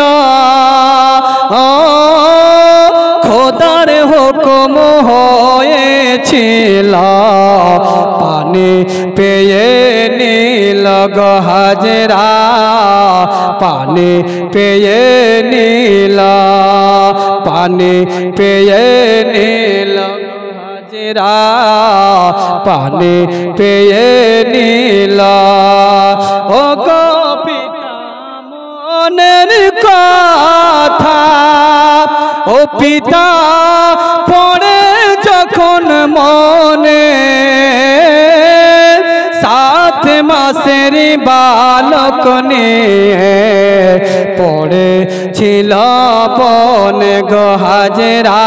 খোদার হুকুম হয়েছিল পানি পেয়ে নীল গো হাজেরা পানি পেয়ে নীল পানি পেয়ে নীল হাজেরা পানি পেয়ে নীল ও গো পিতা মনের কথা ও পিতা পড়ে যখন মনে 7 মাসের বালক নিয়ে পড়েছিল বনে গো হাজেরা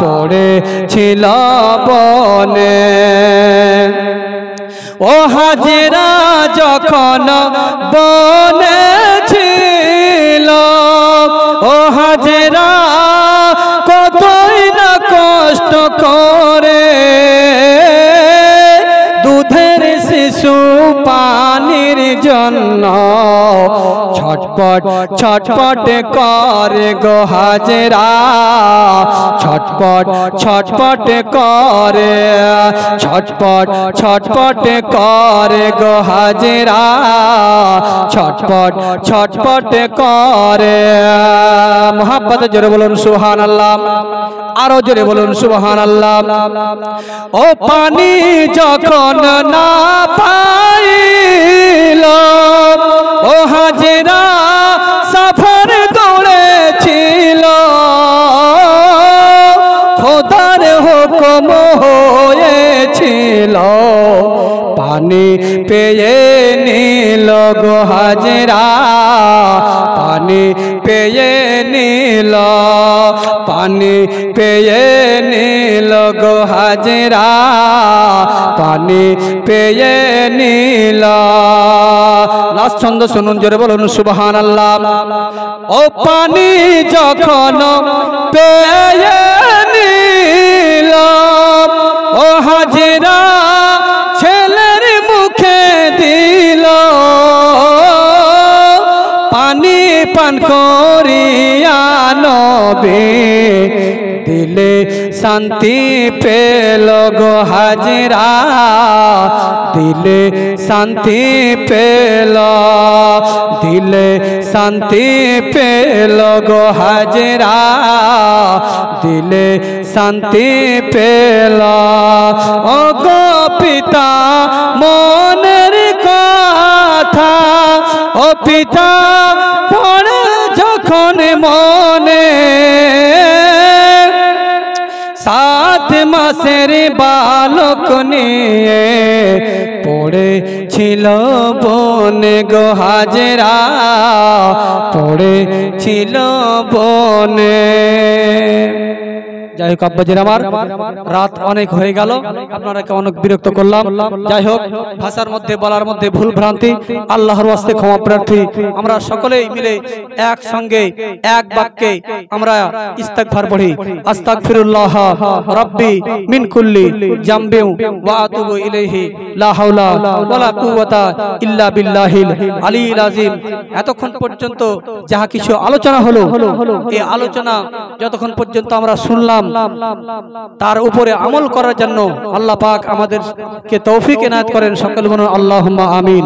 পড়েছিল বনে ও হাজেরা যখন বনে ছিল ও হাজেরা কতই না কষ্ট করে দুধের শিশু পানির জন্য ছটপট ছটপট করে গো হাজেরা ছটপট ছটপট করে ছটপট ছটপট করে গো হাজেরা ছটপট ছটপট করে মোহাব্বতে জোরে বলুন সুবহানাল্লাহ আরো জোরে বলুন সুবহানাল্লাহ ও পানি যখন না পাইল ও হাজেরা সফর দৌড়েছিল খোদার হুকুম হয়েছিল পানি পেয়ে নীল গো হাজেরা পানি পেয়ে নীল পানি পেয়ে নীল গো হাজেরা পানি পেয়ে নীল লাস্ট ছন্দ শুনুন জোরে বলুন সুবহানাল্লাহ ও পানি যখন পেয়ে নীল ও হাজেরা ছেলের মুখে দিল পানি পান করিয়া নবী দিলে শান্তি পেল গো হাজেরা দিলে শান্তি পেল দিলে শান্তি পেল গো হাজেরা দিলে শান্তি পেল ও গো পিতা মনের কথা ও পিতা পড়ে যখন মনে 7 মাসের বালক নিয়ে পড়েছিল বনে গো হাজেরা, পড়েছিল বনে। যাই হোক আব্বাজির আমার, রাত অনেক হয়ে গেল, আপনারাকে অনেক বিরক্ত করলাম। যাই হোক, ভাষার মধ্যে বলার মধ্যে ভুল ভ্রান্তি, আল্লাহর ওয়াস্তে ক্ষমা প্রার্থী। আমরা সকলেই মিলে একসঙ্গে এক বাক্যে আমরা ইস্তিগফার পড়ি। আস্তাগফিরুল্লাহ রাব্বি মিন কুল্লি জামবি ওয়া আতুবু ইলাইহি লা হাওলা ওয়ালা কুওয়াতা ইল্লা বিল্লাহিল আলিয়্যিল আযীম। এতক্ষণ পর্যন্ত যাহা কিছু আলোচনা হলো, এই আলোচনা যতক্ষণ পর্যন্ত আমরা শুনলাম, তার উপরে আমল করার জন্য আল্লাহ পাক আমাদেরকে তৌফিক এনায়েত করেন। সকল বলুন আল্লাহুম্মা আমিন।